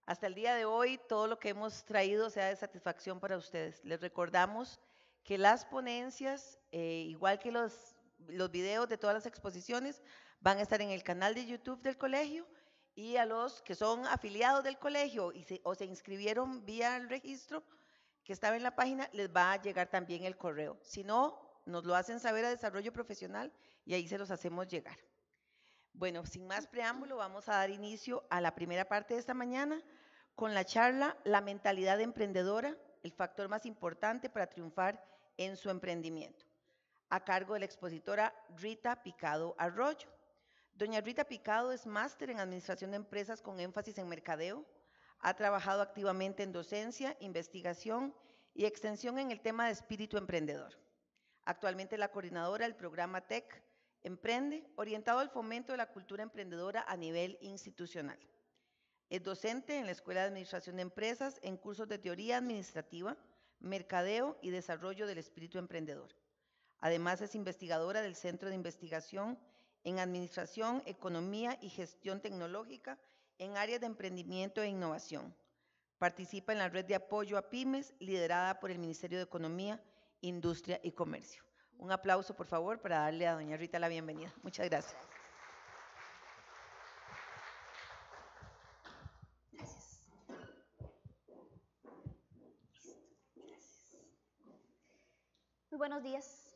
Hasta el día de hoy, todo lo que hemos traído sea de satisfacción para ustedes. Les recordamos que las ponencias, igual que los videos de todas las exposiciones, van a estar en el canal de YouTube del colegio y a los que son afiliados del colegio o se inscribieron vía el registro que estaba en la página, les va a llegar también el correo. Si no, nos lo hacen saber a Desarrollo Profesional y ahí se los hacemos llegar. Bueno, sin más preámbulo, vamos a dar inicio a la primera parte de esta mañana con la charla La mentalidad emprendedora, el factor más importante para triunfar en su emprendimiento, a cargo de la expositora Rita Picado Arroyo. Doña Rita Picado es máster en Administración de Empresas con énfasis en mercadeo. Ha trabajado activamente en docencia, investigación y extensión en el tema de espíritu emprendedor. Actualmente es la coordinadora del programa TEC Emprende, orientado al fomento de la cultura emprendedora a nivel institucional. Es docente en la Escuela de Administración de Empresas en cursos de teoría administrativa, mercadeo y desarrollo del espíritu emprendedor. Además, es investigadora del Centro de Investigación en Administración, Economía y Gestión Tecnológica en áreas de emprendimiento e innovación. Participa en la red de apoyo a pymes liderada por el Ministerio de Economía, Industria y Comercio. Un aplauso, por favor, para darle a doña Rita la bienvenida. Muchas gracias. Gracias. Muy buenos días.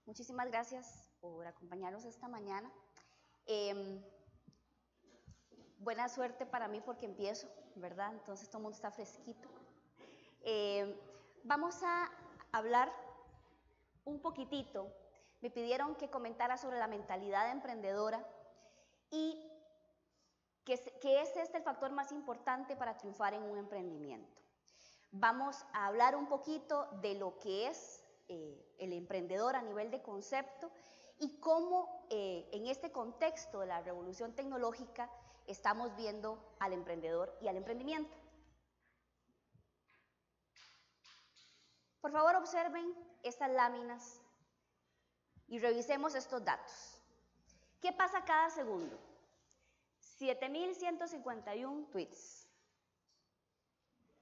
Muchísimas gracias por acompañarnos esta mañana. Buena suerte para mí porque empiezo, ¿verdad? Entonces todo el mundo está fresquito. Vamos a hablar un poquitito. Me pidieron que comentara sobre la mentalidad emprendedora y que es este el factor más importante para triunfar en un emprendimiento. Vamos a hablar un poquito de lo que es el emprendedor a nivel de concepto y cómo en este contexto de la revolución tecnológica estamos viendo al emprendedor y al emprendimiento. Por favor, observen estas láminas y revisemos estos datos. ¿Qué pasa cada segundo? 7.151 tweets,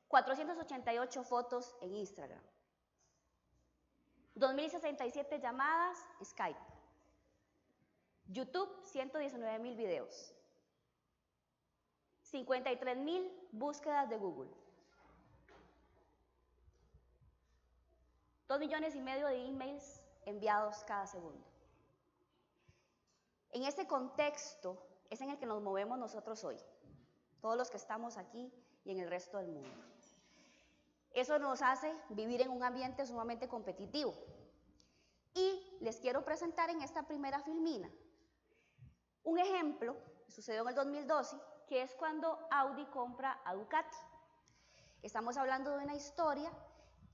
488 fotos en Instagram, 2.067 llamadas Skype, YouTube 119.000 videos, 53.000 búsquedas de Google, 2,5 millones de emails enviados cada segundo. En este contexto es en el que nos movemos nosotros hoy, todos los que estamos aquí y en el resto del mundo. Eso nos hace vivir en un ambiente sumamente competitivo. Y les quiero presentar en esta primera filmina un ejemplo que sucedió en el 2012, que es cuando Audi compra a Ducati. Estamos hablando de una historia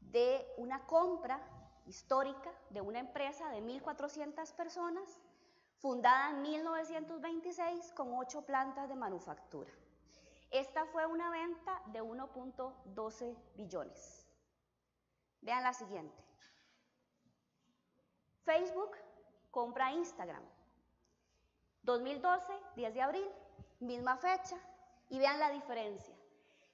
de una compra histórica de una empresa de 1.400 personas, fundada en 1926 con 8 plantas de manufactura. Esta fue una venta de 1.12 billones. Vean la siguiente. Facebook compra Instagram. 2012, 10 de abril, misma fecha, y vean la diferencia.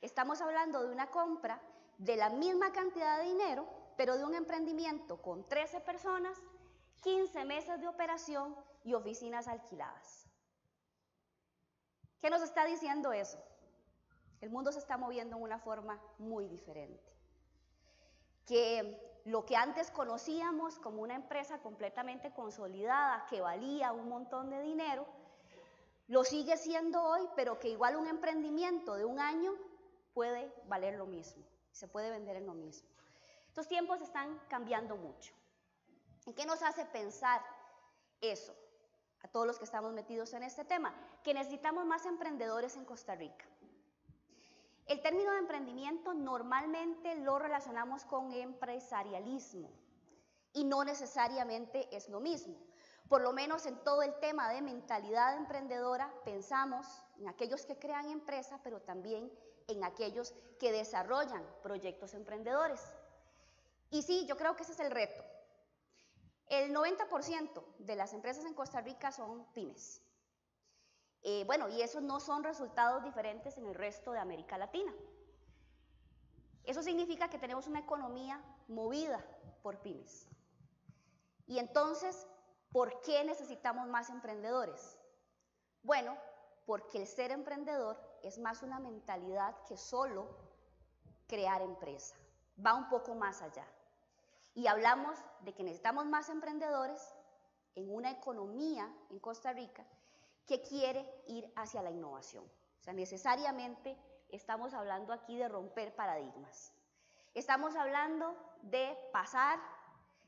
Estamos hablando de una compra de la misma cantidad de dinero, pero de un emprendimiento con 13 personas, 15 meses de operación y oficinas alquiladas. ¿Qué nos está diciendo eso? El mundo se está moviendo en una forma muy diferente. Que lo que antes conocíamos como una empresa completamente consolidada, que valía un montón de dinero, lo sigue siendo hoy, pero que igual un emprendimiento de un año puede valer lo mismo, se puede vender en lo mismo. Estos tiempos están cambiando mucho. ¿Y qué nos hace pensar eso? A todos los que estamos metidos en este tema, que necesitamos más emprendedores en Costa Rica. El término de emprendimiento normalmente lo relacionamos con empresarialismo y no necesariamente es lo mismo. Por lo menos en todo el tema de mentalidad emprendedora pensamos en aquellos que crean empresa, pero también en aquellos que desarrollan proyectos emprendedores. Y sí, yo creo que ese es el reto. El 90% de las empresas en Costa Rica son pymes. Bueno, y esos no son resultados diferentes en el resto de América Latina. Eso significa que tenemos una economía movida por pymes. Y entonces, ¿por qué necesitamos más emprendedores? Bueno, porque el ser emprendedor es más una mentalidad que solo crear empresa. Va un poco más allá. Y hablamos de que necesitamos más emprendedores en una economía en Costa Rica que quiere ir hacia la innovación. O sea, necesariamente estamos hablando aquí de romper paradigmas. Estamos hablando de pasar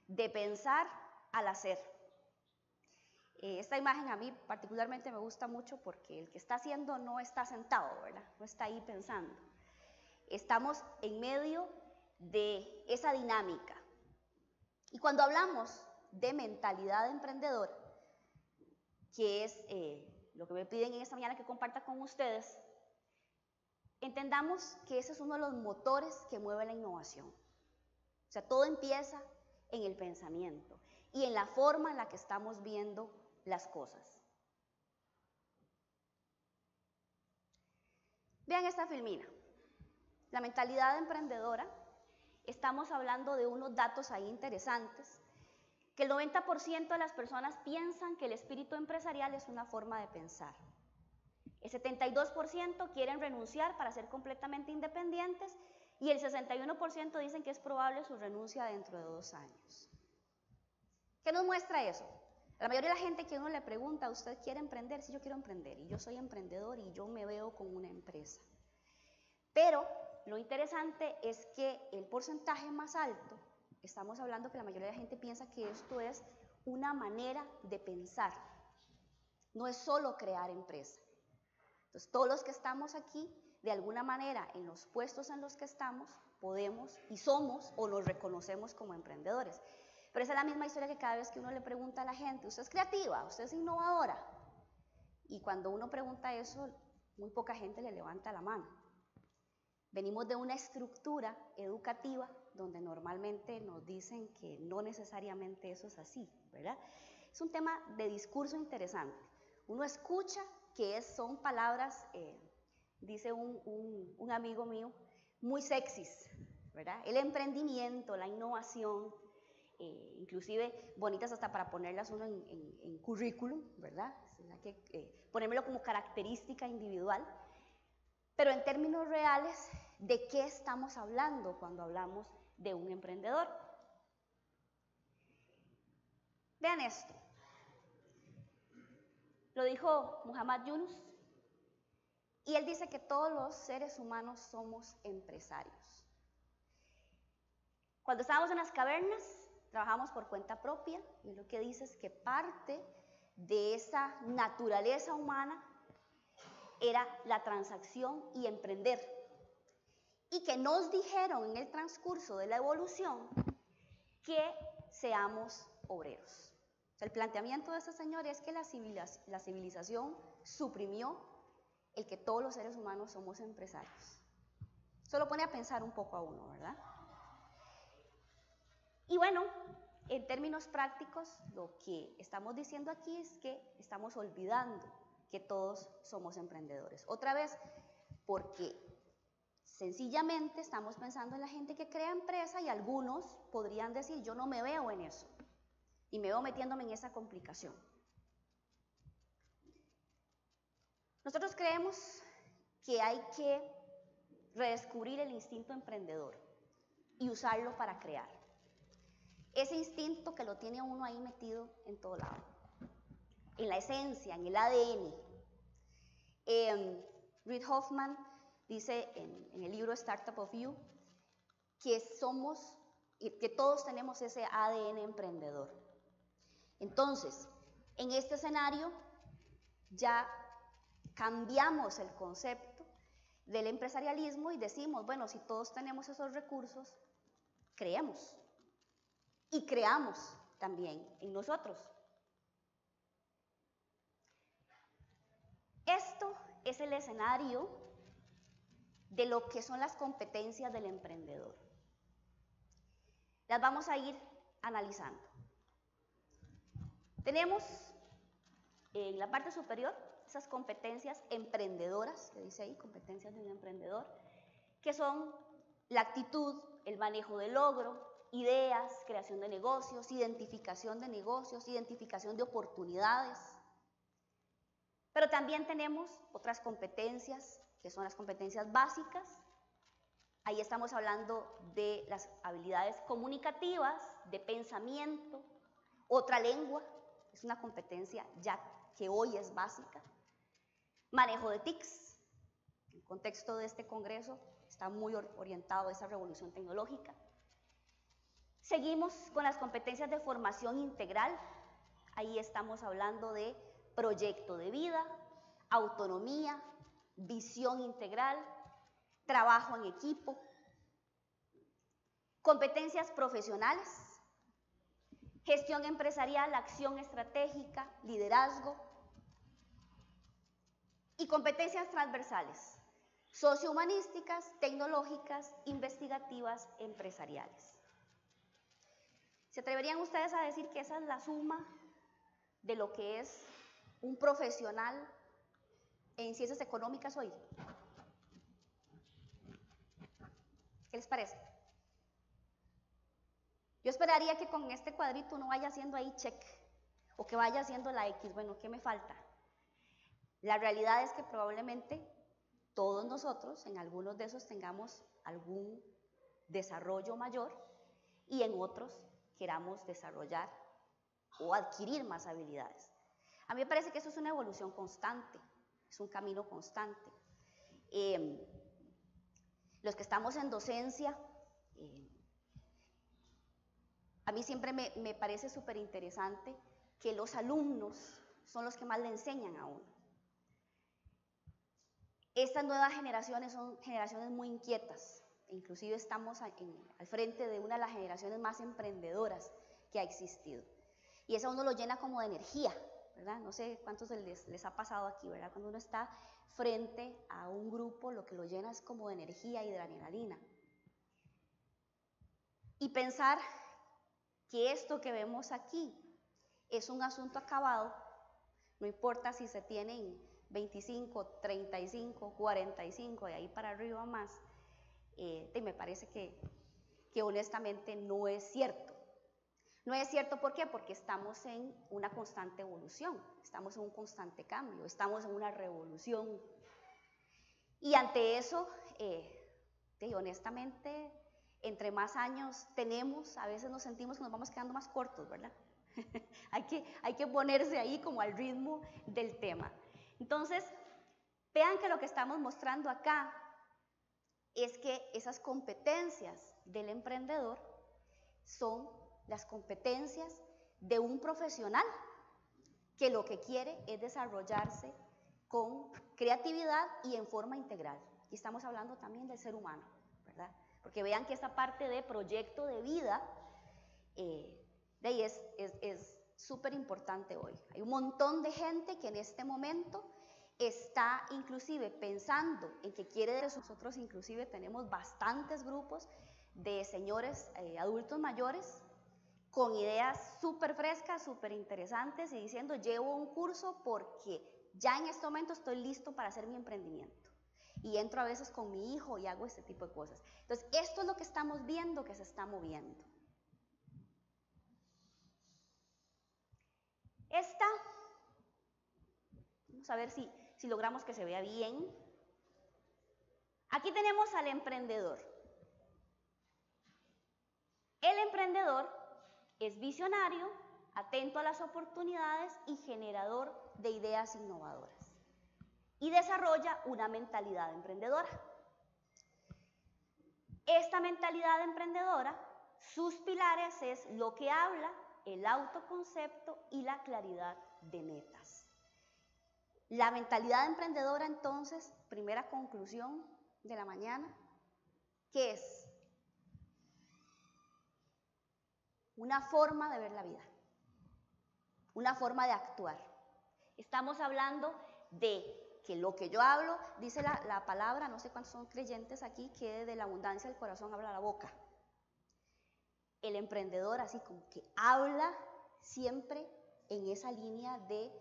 de pensar al hacer. Esta imagen a mí particularmente me gusta mucho porque el que está haciendo no está sentado, ¿verdad? No está ahí pensando. Estamos en medio de esa dinámica. Y cuando hablamos de mentalidad de emprendedor, que es lo que me piden en esta mañana que comparta con ustedes, entendamos que ese es uno de los motores que mueve la innovación. O sea, todo empieza en el pensamiento y en la forma en la que estamos viendo las cosas. Vean esta filmina. La mentalidad emprendedora, estamos hablando de unos datos ahí interesantes, que el 90% de las personas piensan que el espíritu empresarial es una forma de pensar. El 72% quieren renunciar para ser completamente independientes y el 61% dicen que es probable su renuncia dentro de 2 años. ¿Qué nos muestra eso? La mayoría de la gente que uno le pregunta, ¿usted quiere emprender? Sí, yo quiero emprender y yo soy emprendedor y yo me veo con una empresa. Pero lo interesante es que el porcentaje más alto, estamos hablando que la mayoría de la gente piensa que esto es una manera de pensar, no es solo crear empresa. Entonces, todos los que estamos aquí, de alguna manera, en los puestos en los que estamos, podemos y somos o nos reconocemos como emprendedores. Pero esa es la misma historia que cada vez que uno le pregunta a la gente, ¿usted es creativa? ¿Usted es innovadora? Y cuando uno pregunta eso, muy poca gente le levanta la mano. Venimos de una estructura educativa donde normalmente nos dicen que no necesariamente eso es así, ¿verdad? Es un tema de discurso interesante. Uno escucha que son palabras, dice un amigo mío, muy sexys, ¿verdad? El emprendimiento, la innovación, inclusive bonitas hasta para ponerlas uno en currículum, ¿verdad? Hay que ponérmelo como característica individual. Pero en términos reales, ¿de qué estamos hablando cuando hablamos de un emprendedor? Vean esto. Lo dijo Muhammad Yunus, y él dice que todos los seres humanos somos empresarios. Cuando estábamos en las cavernas, trabajamos por cuenta propia, y lo que dice es que parte de esa naturaleza humana era la transacción y emprender. Y que nos dijeron en el transcurso de la evolución que seamos obreros. O sea, el planteamiento de este señor es que la civilización suprimió el que todos los seres humanos somos empresarios. Eso lo pone a pensar un poco a uno, ¿verdad? Y bueno, en términos prácticos, lo que estamos diciendo aquí es que estamos olvidando que todos somos emprendedores. Otra vez, porque sencillamente estamos pensando en la gente que crea empresa y algunos podrían decir, yo no me veo en eso y me veo metiéndome en esa complicación. Nosotros creemos que hay que redescubrir el instinto emprendedor y usarlo para crear. Ese instinto que lo tiene uno ahí metido en todo lado, en la esencia, en el ADN. Reid Hoffman dice en el libro Startup of You que todos tenemos ese ADN emprendedor. Entonces, en este escenario ya cambiamos el concepto del empresarialismo y decimos, bueno, si todos tenemos esos recursos, creemos y creamos también en nosotros. Esto es el escenario de lo que son las competencias del emprendedor. Las vamos a ir analizando. Tenemos en la parte superior esas competencias emprendedoras, que dice ahí, competencias de un emprendedor, que son la actitud, el manejo del logro, ideas, creación de negocios, identificación de oportunidades. Pero también tenemos otras competencias, que son las competencias básicas. Ahí estamos hablando de las habilidades comunicativas, de pensamiento, otra lengua, es una competencia ya que hoy es básica. Manejo de TICs, el contexto de este congreso está muy orientado a esa revolución tecnológica. Seguimos con las competencias de formación integral. Ahí estamos hablando de proyecto de vida, autonomía, visión integral, trabajo en equipo. Competencias profesionales, gestión empresarial, acción estratégica, liderazgo. Y competencias transversales, sociohumanísticas, tecnológicas, investigativas, empresariales. ¿Se atreverían ustedes a decir que esa es la suma de lo que es un profesional en ciencias económicas hoy? ¿Qué les parece? Yo esperaría que con este cuadrito uno vaya haciendo ahí check, o que vaya haciendo la X, bueno, ¿qué me falta? La realidad es que probablemente todos nosotros en algunos de esos tengamos algún desarrollo mayor y en otros queramos desarrollar o adquirir más habilidades. A mí me parece que eso es una evolución constante, es un camino constante. Los que estamos en docencia, a mí siempre me parece súper interesante que los alumnos son los que más le enseñan a uno. Estas nuevas generaciones son generaciones muy inquietas, inclusive estamos al frente de una de las generaciones más emprendedoras que ha existido. Y eso a uno lo llena como de energía, ¿verdad? No sé cuántos les ha pasado aquí, ¿verdad? Cuando uno está frente a un grupo, lo que lo llena es como de energía y de adrenalina. Y pensar que esto que vemos aquí es un asunto acabado, no importa si se tienen 25, 35, 45, de ahí para arriba más, me parece que honestamente no es cierto. No es cierto, ¿por qué? Porque estamos en una constante evolución, estamos en un constante cambio, estamos en una revolución. Y ante eso, honestamente, entre más años tenemos, a veces nos sentimos que nos vamos quedando más cortos, ¿verdad? hay que ponerse ahí como al ritmo del tema. Entonces, vean que lo que estamos mostrando acá es que esas competencias del emprendedor son las competencias de un profesional que lo que quiere es desarrollarse con creatividad y en forma integral. Aquí estamos hablando también del ser humano, ¿verdad? Porque vean que esa parte de proyecto de vida es súper importante hoy. Hay un montón de gente que en este momento está inclusive pensando en que quiere, nosotros inclusive tenemos bastantes grupos de señores adultos mayores con ideas súper frescas, súper interesantes y diciendo llevo un curso porque ya en este momento estoy listo para hacer mi emprendimiento y entro a veces con mi hijo y hago este tipo de cosas. Entonces esto es lo que estamos viendo que se está moviendo. Vamos a ver si logramos que se vea bien. Aquí tenemos al emprendedor. El emprendedor es visionario, atento a las oportunidades y generador de ideas innovadoras. Y desarrolla una mentalidad emprendedora. Esta mentalidad emprendedora, sus pilares es lo que habla, el autoconcepto y la claridad de metas. La mentalidad emprendedora, entonces, primera conclusión de la mañana, ¿qué es? Una forma de ver la vida, una forma de actuar. Estamos hablando de que lo que yo hablo, dice la palabra, no sé cuántos son creyentes aquí, que de la abundancia del corazón habla la boca. El emprendedor así como que habla siempre en esa línea de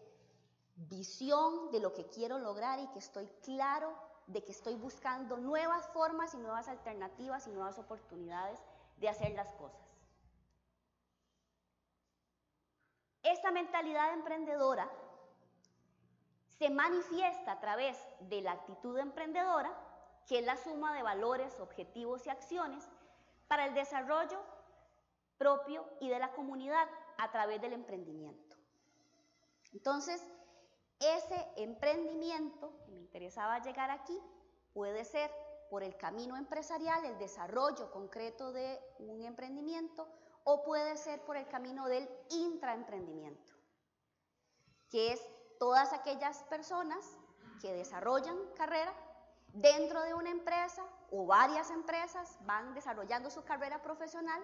visión de lo que quiero lograr y que estoy claro de que estoy buscando nuevas formas y nuevas alternativas y nuevas oportunidades de hacer las cosas. Esta mentalidad emprendedora se manifiesta a través de la actitud emprendedora, que es la suma de valores, objetivos y acciones para el desarrollo propio y de la comunidad a través del emprendimiento. Entonces, ese emprendimiento, que me interesaba llegar aquí, puede ser por el camino empresarial, el desarrollo concreto de un emprendimiento, o puede ser por el camino del intraemprendimiento, que es todas aquellas personas que desarrollan carrera dentro de una empresa o varias empresas van desarrollando su carrera profesional,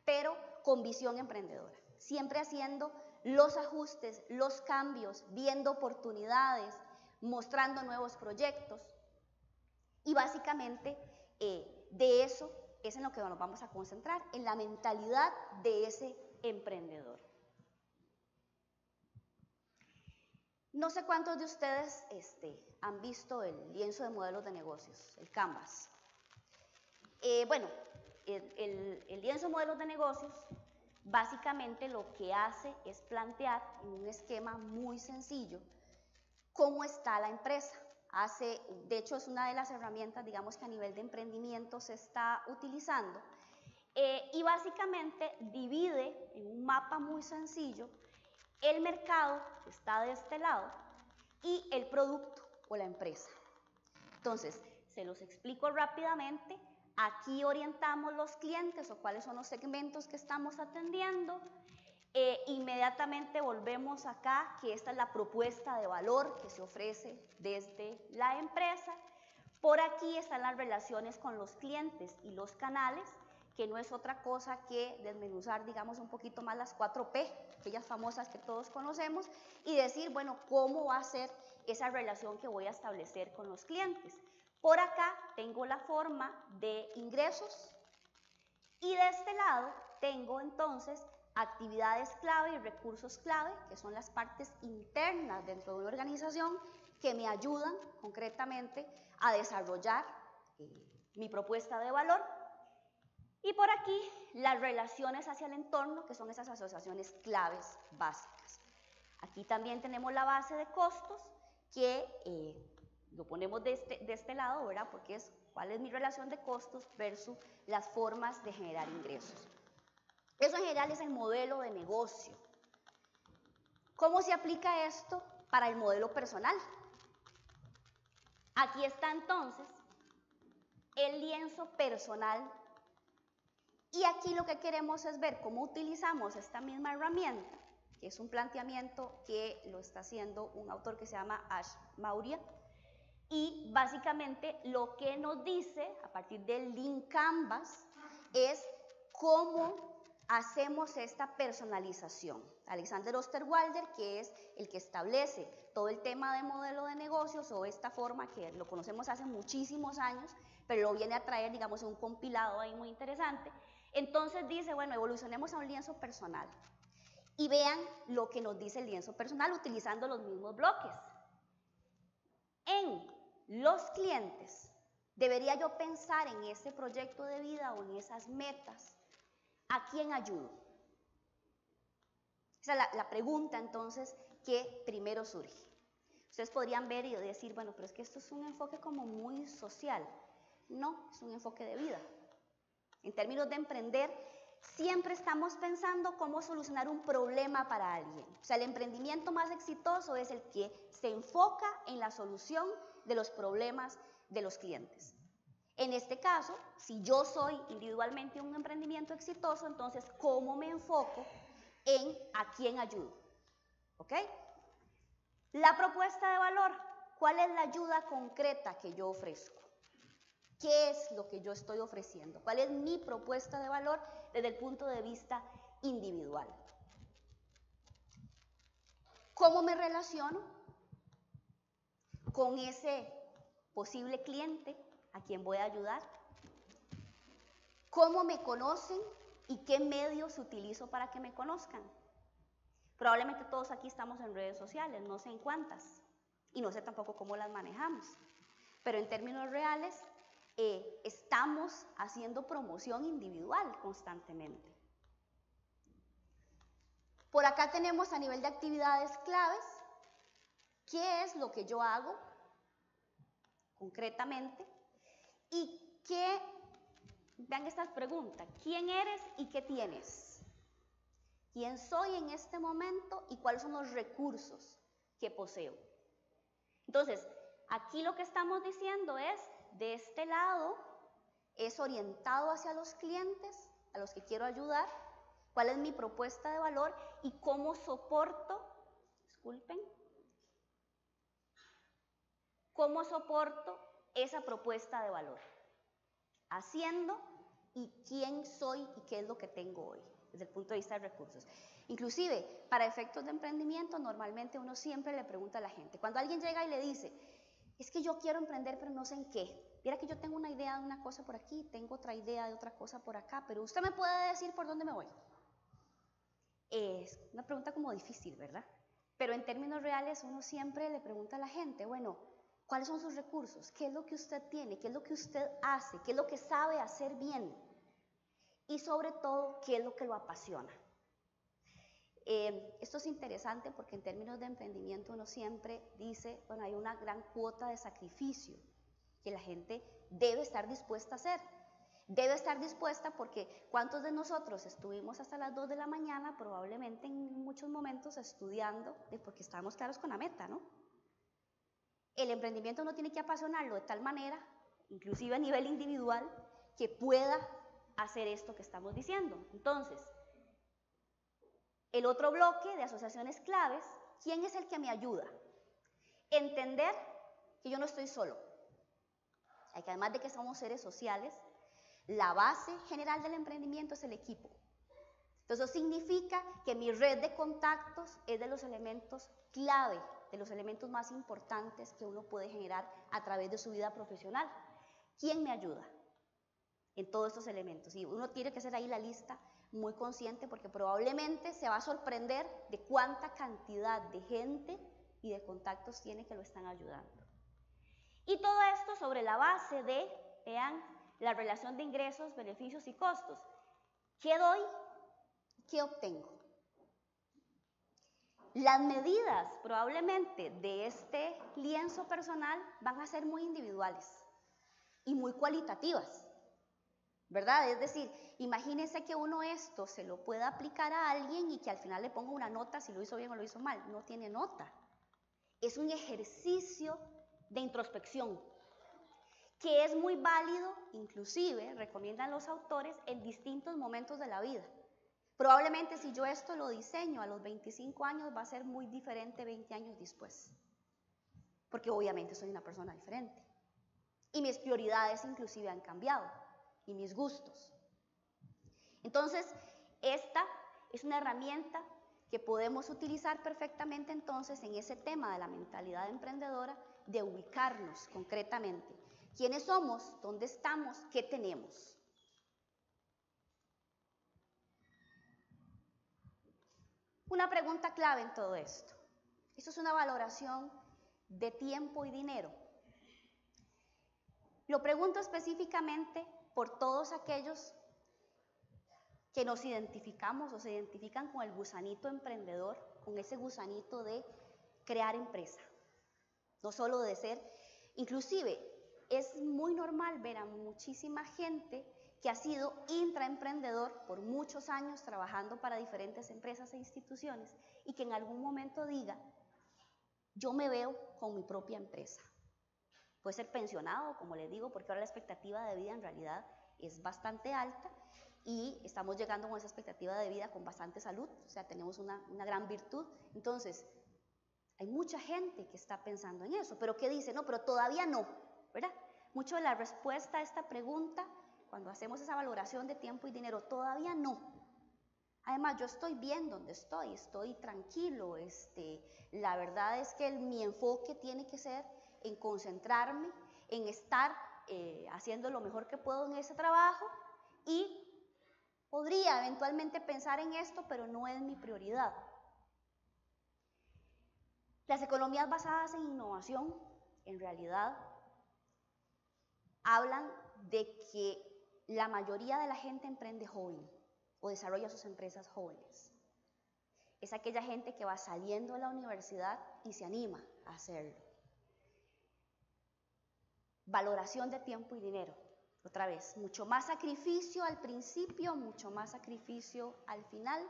pero con visión emprendedora, siempre haciendo los ajustes, los cambios, viendo oportunidades, mostrando nuevos proyectos. Y básicamente de eso es en lo que nos vamos a concentrar, en la mentalidad de ese emprendedor. No sé cuántos de ustedes han visto el lienzo de modelos de negocios, el Canvas. Bueno, el lienzo de modelos de negocios básicamente lo que hace es plantear en un esquema muy sencillo cómo está la empresa. De hecho, es una de las herramientas, digamos, que a nivel de emprendimiento se está utilizando y básicamente divide en un mapa muy sencillo el mercado, que está de este lado, y el producto o la empresa. Entonces, se los explico rápidamente. Aquí orientamos los clientes o cuáles son los segmentos que estamos atendiendo. Inmediatamente volvemos acá, que esta es la propuesta de valor que se ofrece desde la empresa. Por aquí están las relaciones con los clientes y los canales, que no es otra cosa que desmenuzar, digamos, un poquito más las 4P, aquellas famosas que todos conocemos, y decir, bueno, ¿cómo va a ser esa relación que voy a establecer con los clientes? Por acá tengo la forma de ingresos y de este lado tengo entonces actividades clave y recursos clave, que son las partes internas dentro de una organización que me ayudan concretamente a desarrollar mi propuesta de valor. Y por aquí las relaciones hacia el entorno, que son esas asociaciones claves básicas. Aquí también tenemos la base de costos, que lo ponemos de este lado, ¿verdad? Porque es cuál es mi relación de costos versus las formas de generar ingresos. Eso en general es el modelo de negocio. ¿Cómo se aplica esto para el modelo personal? Aquí está entonces el lienzo personal y aquí lo que queremos es ver cómo utilizamos esta misma herramienta, que es un planteamiento que lo está haciendo un autor que se llama Ash Maurya, y básicamente lo que nos dice a partir del Lean Canvas es cómo hacemos esta personalización. Alexander Osterwalder, que es el que establece todo el tema de modelo de negocios o esta forma que lo conocemos hace muchísimos años, pero lo viene a traer, digamos, un compilado ahí muy interesante. Entonces dice, bueno, evolucionemos a un lienzo personal y vean lo que nos dice el lienzo personal utilizando los mismos bloques. En los clientes, debería yo pensar en ese proyecto de vida o en esas metas. ¿A quién ayudo? Esa es la pregunta entonces que primero surge. Ustedes podrían ver y decir, bueno, pero es que esto es un enfoque como muy social. No, es un enfoque de vida. En términos de emprender, siempre estamos pensando cómo solucionar un problema para alguien. O sea, el emprendimiento más exitoso es el que se enfoca en la solución de los problemas de los clientes. En este caso, si yo soy individualmente un emprendimiento exitoso, entonces, ¿cómo me enfoco en a quién ayudo? ¿Ok? La propuesta de valor, ¿cuál es la ayuda concreta que yo ofrezco? ¿Qué es lo que yo estoy ofreciendo? ¿Cuál es mi propuesta de valor desde el punto de vista individual? ¿Cómo me relaciono con ese posible cliente a quien voy a ayudar? ¿Cómo me conocen y qué medios utilizo para que me conozcan? Probablemente todos aquí estamos en redes sociales, no sé en cuántas, y no sé tampoco cómo las manejamos, pero en términos reales estamos haciendo promoción individual constantemente. Por acá tenemos a nivel de actividades claves, qué es lo que yo hago concretamente y qué, vean estas preguntas, ¿quién eres y qué tienes? ¿Quién soy en este momento y cuáles son los recursos que poseo? Entonces, aquí lo que estamos diciendo es, de este lado, es orientado hacia los clientes, a los que quiero ayudar, cuál es mi propuesta de valor y cómo soporto, disculpen, cómo soporto esa propuesta de valor, haciendo y quién soy y qué es lo que tengo hoy, desde el punto de vista de recursos. Inclusive, para efectos de emprendimiento, normalmente uno siempre le pregunta a la gente, cuando alguien llega y le dice, es que yo quiero emprender pero no sé en qué, mira que yo tengo una idea de una cosa por aquí, tengo otra idea de otra cosa por acá, pero usted me puede decir por dónde me voy. Es una pregunta como difícil, ¿verdad? Pero en términos reales uno siempre le pregunta a la gente, bueno, ¿cuáles son sus recursos? ¿Qué es lo que usted tiene? ¿Qué es lo que usted hace? ¿Qué es lo que sabe hacer bien? Y sobre todo, ¿qué es lo que lo apasiona? Esto es interesante porque en términos de emprendimiento uno siempre dice, bueno, hay una gran cuota de sacrificio que la gente debe estar dispuesta a hacer. Debe estar dispuesta porque ¿cuántos de nosotros estuvimos hasta las 2 de la mañana probablemente en muchos momentos estudiando porque estábamos claros con la meta, ¿no? El emprendimiento no tiene que apasionarlo de tal manera, inclusive a nivel individual, que pueda hacer esto que estamos diciendo. Entonces, el otro bloque de asociaciones claves, ¿quién es el que me ayuda? Entender que yo no estoy solo. Que además de que somos seres sociales, la base general del emprendimiento es el equipo. Entonces, eso significa que mi red de contactos es de los elementos clave, de los elementos más importantes que uno puede generar a través de su vida profesional. ¿Quién me ayuda en todos estos elementos? Y uno tiene que hacer ahí la lista muy consciente porque probablemente se va a sorprender de cuánta cantidad de gente y de contactos tiene que lo están ayudando. Y todo esto sobre la base de, vean, la relación de ingresos, beneficios y costos. ¿Qué doy? ¿Qué obtengo? Las medidas probablemente de este lienzo personal van a ser muy individuales y muy cualitativas, ¿verdad? Es decir, imagínense que uno esto se lo pueda aplicar a alguien y que al final le ponga una nota si lo hizo bien o lo hizo mal. No tiene nota. Es un ejercicio de introspección que es muy válido, inclusive, recomiendan los autores, en distintos momentos de la vida. Probablemente si yo esto lo diseño a los 25 años va a ser muy diferente 20 años después, porque obviamente soy una persona diferente y mis prioridades inclusive han cambiado y mis gustos. Entonces, esta es una herramienta que podemos utilizar perfectamente entonces en ese tema de la mentalidad emprendedora, de ubicarnos concretamente. ¿Quiénes somos? ¿Dónde estamos? ¿Qué tenemos? Una pregunta clave en todo esto. Esto es una valoración de tiempo y dinero. Lo pregunto específicamente por todos aquellos que nos identificamos o se identifican con el gusanito emprendedor, con ese gusanito de crear empresa. No solo de ser, inclusive es muy normal ver a muchísima gente que ha sido intraemprendedor por muchos años trabajando para diferentes empresas e instituciones y que en algún momento diga, yo me veo con mi propia empresa. Puede ser pensionado, como les digo, porque ahora la expectativa de vida en realidad es bastante alta y estamos llegando con esa expectativa de vida con bastante salud, o sea, tenemos una gran virtud. Entonces, hay mucha gente que está pensando en eso, pero que dice, no, pero todavía no, ¿verdad? Mucho de la respuesta a esta pregunta, cuando hacemos esa valoración de tiempo y dinero, todavía no. Además, yo estoy bien donde estoy tranquilo, la verdad es que mi enfoque tiene que ser en concentrarme, en estar haciendo lo mejor que puedo en ese trabajo y podría eventualmente pensar en esto, pero no es mi prioridad. Las economías basadas en innovación, en realidad, hablan de que la mayoría de la gente emprende joven o desarrolla sus empresas jóvenes. Es aquella gente que va saliendo de la universidad y se anima a hacerlo. Valoración de tiempo y dinero. Otra vez, mucho más sacrificio al principio, mucho más sacrificio al final.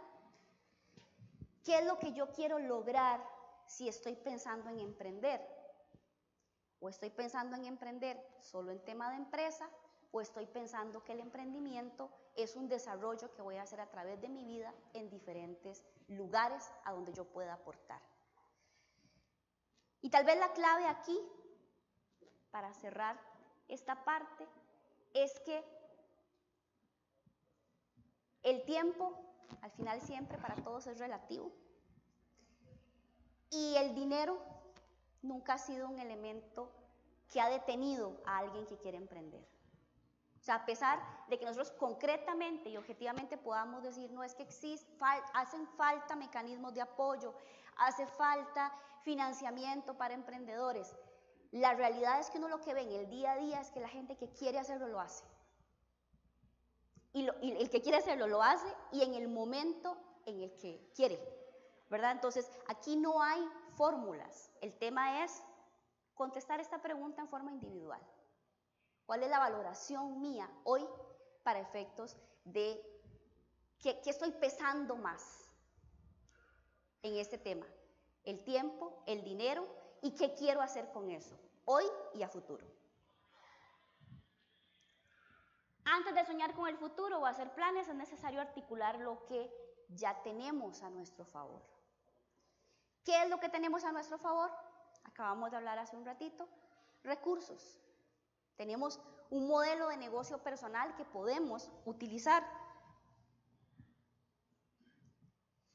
¿Qué es lo que yo quiero lograr si estoy pensando en emprender? ¿O estoy pensando en emprender solo en tema de empresa? ¿O estoy pensando que el emprendimiento es un desarrollo que voy a hacer a través de mi vida en diferentes lugares a donde yo pueda aportar? Y tal vez la clave aquí, para cerrar esta parte, es que el tiempo, al final siempre para todos es relativo, y el dinero nunca ha sido un elemento que ha detenido a alguien que quiere emprender. O sea, a pesar de que nosotros concretamente y objetivamente podamos decir, no es que hacen falta mecanismos de apoyo, hace falta financiamiento para emprendedores, la realidad es que uno lo que ve en el día a día es que la gente que quiere hacerlo lo hace. Y el que quiere hacerlo lo hace y en el momento en el que quiere, ¿verdad? Entonces, aquí no hay fórmulas. El tema es contestar esta pregunta en forma individual. ¿Cuál es la valoración mía hoy para efectos de qué estoy pesando más en este tema? El tiempo, el dinero y qué quiero hacer con eso, hoy y a futuro. Antes de soñar con el futuro o hacer planes, es necesario articular lo que ya tenemos a nuestro favor. ¿Qué es lo que tenemos a nuestro favor? Acabamos de hablar hace un ratito, recursos. Tenemos un modelo de negocio personal que podemos utilizar.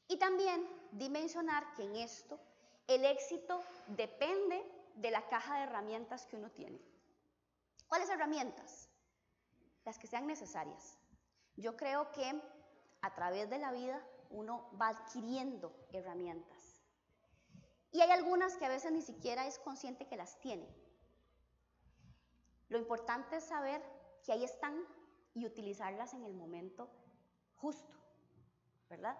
Y también dimensionar que en esto el éxito depende de la caja de herramientas que uno tiene. ¿Cuáles herramientas? Las que sean necesarias. Yo creo que a través de la vida uno va adquiriendo herramientas. Y hay algunas que a veces ni siquiera es consciente que las tiene. Lo importante es saber que ahí están y utilizarlas en el momento justo, ¿verdad?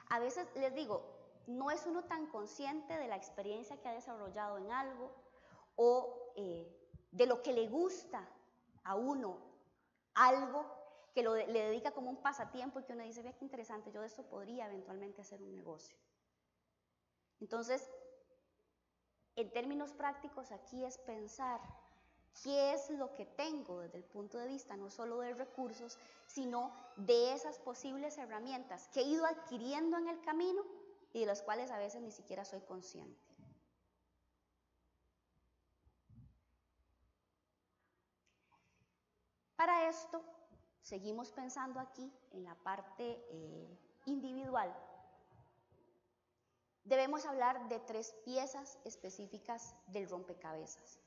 A veces les digo, no es uno tan consciente de la experiencia que ha desarrollado en algo o de lo que le gusta a uno, algo que le dedica como un pasatiempo y que uno dice, vea qué interesante, yo de esto podría eventualmente hacer un negocio. Entonces, en términos prácticos, aquí es pensar qué es lo que tengo desde el punto de vista no solo de recursos, sino de esas posibles herramientas que he ido adquiriendo en el camino y de las cuales a veces ni siquiera soy consciente. Para esto, seguimos pensando aquí en la parte individual. Debemos hablar de 3 piezas específicas del rompecabezas.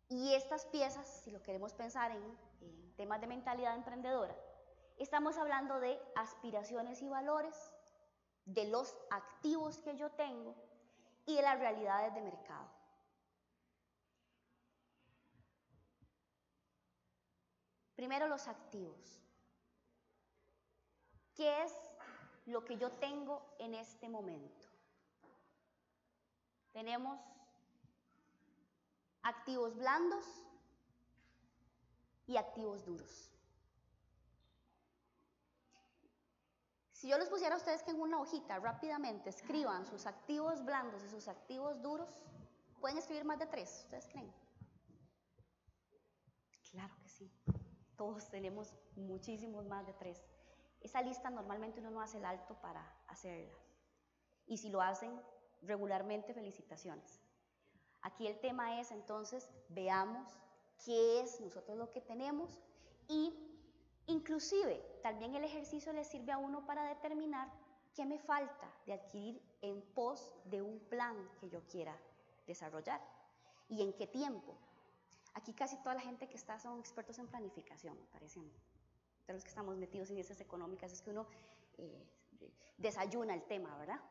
Y estas piezas, si lo queremos pensar en temas de mentalidad emprendedora, estamos hablando de aspiraciones y valores, de los activos que yo tengo y de las realidades de mercado. Primero, los activos. ¿Qué es lo que yo tengo en este momento? Tenemos activos blandos y activos duros. Si yo les pusiera a ustedes que en una hojita rápidamente escriban sus activos blandos y sus activos duros, ¿pueden escribir más de 3? ¿Ustedes creen? Claro que sí. Todos tenemos muchísimos más de 3. Esa lista normalmente uno no hace el alto para hacerla. Y si lo hacen regularmente, felicitaciones. Aquí el tema es, entonces, veamos qué es nosotros lo que tenemos y inclusive también el ejercicio le sirve a uno para determinar qué me falta de adquirir en pos de un plan que yo quiera desarrollar y en qué tiempo. Aquí casi toda la gente que está son expertos en planificación, parecen. De los que estamos metidos en ciencias económicas es que uno desayuna el tema, ¿verdad?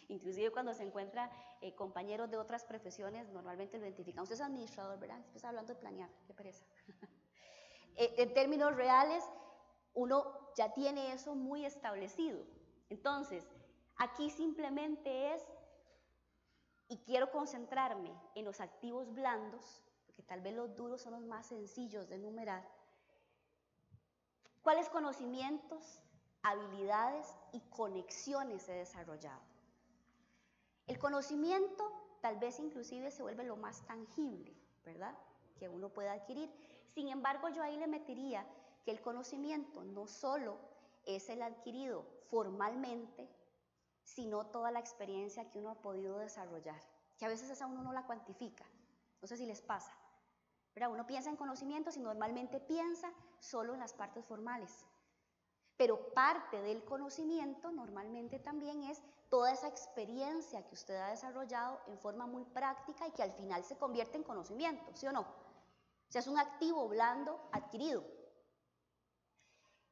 Inclusive cuando se encuentra compañeros de otras profesiones, normalmente lo identifican. Usted es administrador, ¿verdad? Usted está hablando de planear, qué pereza. En términos reales, uno ya tiene eso muy establecido. Entonces, aquí simplemente es, y quiero concentrarme en los activos blandos, porque tal vez los duros son los más sencillos de enumerar. ¿Cuáles conocimientos, habilidades y conexiones he desarrollado? El conocimiento tal vez inclusive se vuelve lo más tangible, ¿verdad?, que uno puede adquirir. Sin embargo, yo ahí le metería que el conocimiento no solo es el adquirido formalmente, sino toda la experiencia que uno ha podido desarrollar, que a veces esa uno no la cuantifica. No sé si les pasa, ¿verdad? Uno piensa en conocimientos y normalmente piensa solo en las partes formales. Pero parte del conocimiento normalmente también es toda esa experiencia que usted ha desarrollado en forma muy práctica y que al final se convierte en conocimiento, ¿sí o no? O sea, es un activo blando adquirido.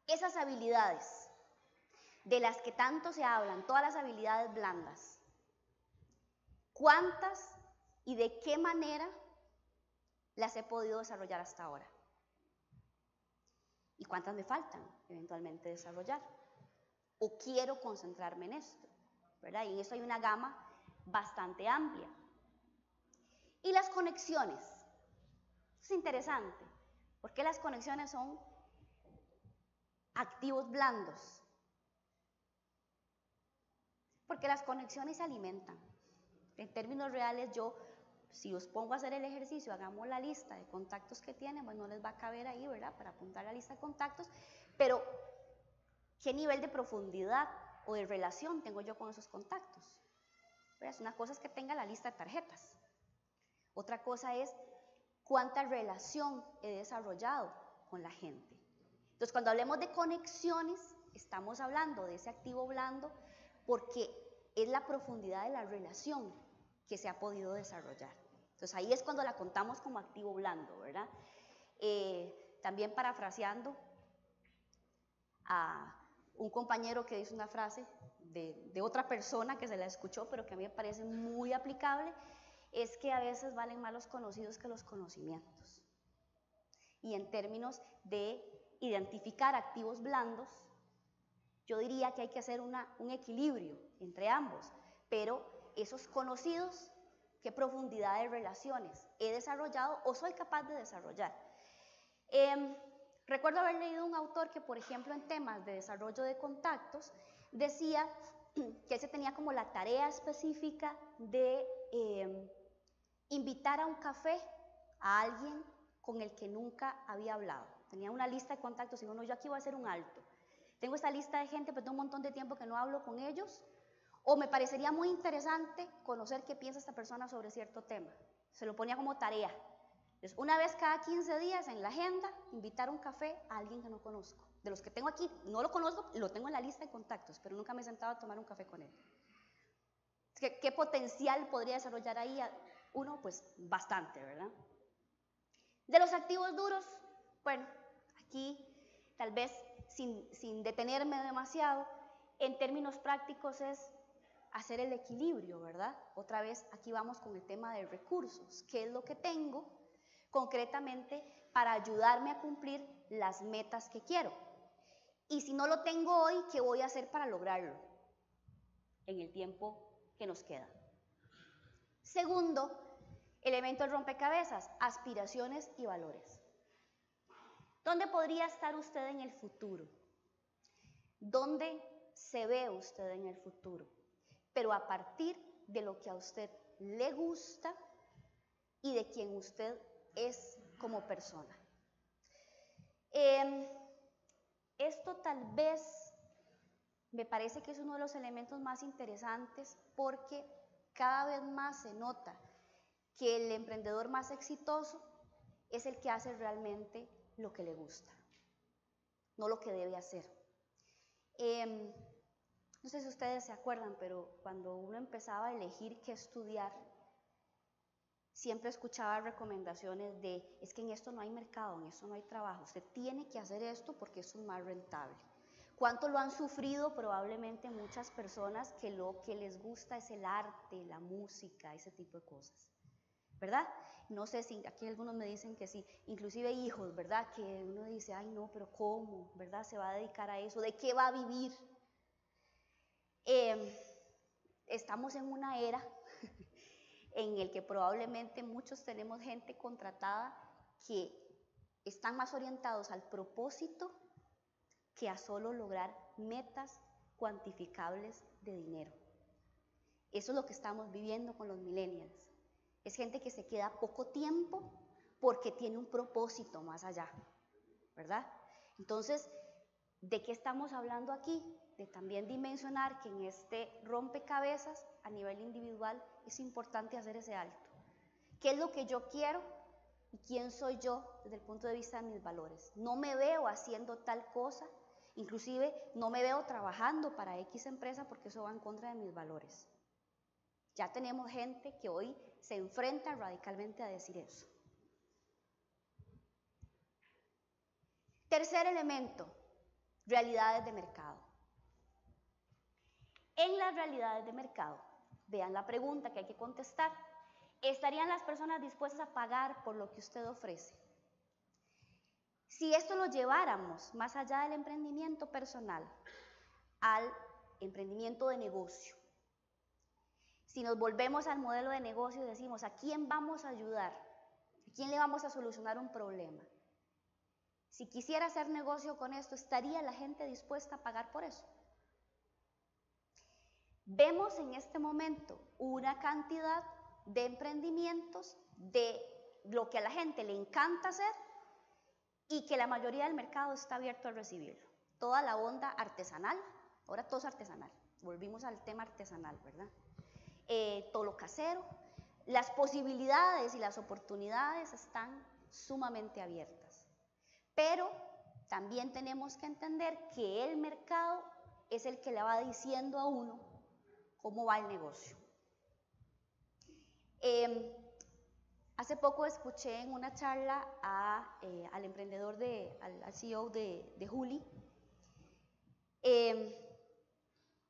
Esas habilidades de las que tanto se hablan, todas las habilidades blandas, ¿cuántas y de qué manera las he podido desarrollar hasta ahora? ¿Y cuántas me faltan eventualmente desarrollar? ¿O quiero concentrarme en esto? ¿Verdad? Y en eso hay una gama bastante amplia. Y las conexiones. Es interesante, porque las conexiones son activos blandos. Porque las conexiones se alimentan. En términos reales, si os pongo a hacer el ejercicio, hagamos la lista de contactos que tienen, pues no les va a caber ahí, ¿verdad?, para apuntar la lista de contactos, pero ¿qué nivel de profundidad o de relación tengo yo con esos contactos? ¿Verdad? Una cosa es que tenga la lista de tarjetas. Otra cosa es cuánta relación he desarrollado con la gente. Entonces, cuando hablemos de conexiones, estamos hablando de ese activo blando porque es la profundidad de la relación que se ha podido desarrollar. Entonces, ahí es cuando la contamos como activo blando, ¿verdad? También parafraseando a un compañero que dice una frase de otra persona que se la escuchó, pero que a mí me parece muy aplicable, es que a veces valen más los conocidos que los conocimientos. Y en términos de identificar activos blandos, yo diría que hay que hacer un equilibrio entre ambos, pero esos conocidos, ¿qué profundidad de relaciones he desarrollado o soy capaz de desarrollar? Recuerdo haber leído un autor que, por ejemplo, en temas de desarrollo de contactos, decía que él se tenía como la tarea específica de invitar a un café a alguien con el que nunca había hablado. Tenía una lista de contactos y dijo, no, yo aquí voy a hacer un alto. Tengo esta lista de gente, pero tengo un montón de tiempo que no hablo con ellos, o me parecería muy interesante conocer qué piensa esta persona sobre cierto tema. Se lo ponía como tarea. Entonces, una vez cada 15 días en la agenda, invitar a un café a alguien que no conozco. De los que tengo aquí, no lo conozco, lo tengo en la lista de contactos, pero nunca me he sentado a tomar un café con él. ¿Qué potencial podría desarrollar ahí? Uno, pues bastante, ¿verdad? De los activos duros, bueno, aquí tal vez sin detenerme demasiado, en términos prácticos es hacer el equilibrio, ¿verdad? Otra vez aquí vamos con el tema de recursos. ¿Qué es lo que tengo concretamente para ayudarme a cumplir las metas que quiero? Y si no lo tengo hoy, ¿qué voy a hacer para lograrlo en el tiempo que nos queda? Segundo elemento del rompecabezas, aspiraciones y valores. ¿Dónde podría estar usted en el futuro? ¿Dónde se ve usted en el futuro? Pero a partir de lo que a usted le gusta y de quien usted es como persona. Esto tal vez me parece que es uno de los elementos más interesantes porque cada vez más se nota que el emprendedor más exitoso es el que hace realmente lo que le gusta, no lo que debe hacer. No sé si ustedes se acuerdan, pero cuando uno empezaba a elegir qué estudiar, siempre escuchaba recomendaciones de, es que en esto no hay mercado, en esto no hay trabajo, usted tiene que hacer esto porque esto es más rentable. ¿Cuánto lo han sufrido? Probablemente muchas personas que lo que les gusta es el arte, la música, ese tipo de cosas, ¿verdad? No sé si, aquí algunos me dicen que sí, inclusive hijos, ¿verdad? Que uno dice, ay no, pero ¿cómo? ¿Verdad? ¿Se va a dedicar a eso? ¿De qué va a vivir? Estamos en una era en el que probablemente muchos tenemos gente contratada que están más orientados al propósito que a solo lograr metas cuantificables de dinero. Eso es lo que estamos viviendo con los millennials. Es gente que se queda poco tiempo porque tiene un propósito más allá, ¿verdad? Entonces, ¿de qué estamos hablando aquí? De también dimensionar que en este rompecabezas a nivel individual es importante hacer ese alto. ¿Qué es lo que yo quiero y quién soy yo desde el punto de vista de mis valores? No me veo haciendo tal cosa, inclusive no me veo trabajando para X empresa porque eso va en contra de mis valores. Ya tenemos gente que hoy se enfrenta radicalmente a decir eso. Tercer elemento, realidades de mercado. En las realidades de mercado, vean la pregunta que hay que contestar. ¿Estarían las personas dispuestas a pagar por lo que usted ofrece? Si esto lo lleváramos más allá del emprendimiento personal, al emprendimiento de negocio, si nos volvemos al modelo de negocio y decimos, ¿a quién vamos a ayudar? ¿A quién le vamos a solucionar un problema? Si quisiera hacer negocio con esto, ¿estaría la gente dispuesta a pagar por eso? Vemos en este momento una cantidad de emprendimientos de lo que a la gente le encanta hacer y que la mayoría del mercado está abierto a recibirlo. Toda la onda artesanal, ahora todo es artesanal, volvimos al tema artesanal, ¿verdad? Todo lo casero, las posibilidades y las oportunidades están sumamente abiertas. Pero también tenemos que entender que el mercado es el que le va diciendo a uno cómo va el negocio. Hace poco escuché en una charla al emprendedor, al CEO de Juli.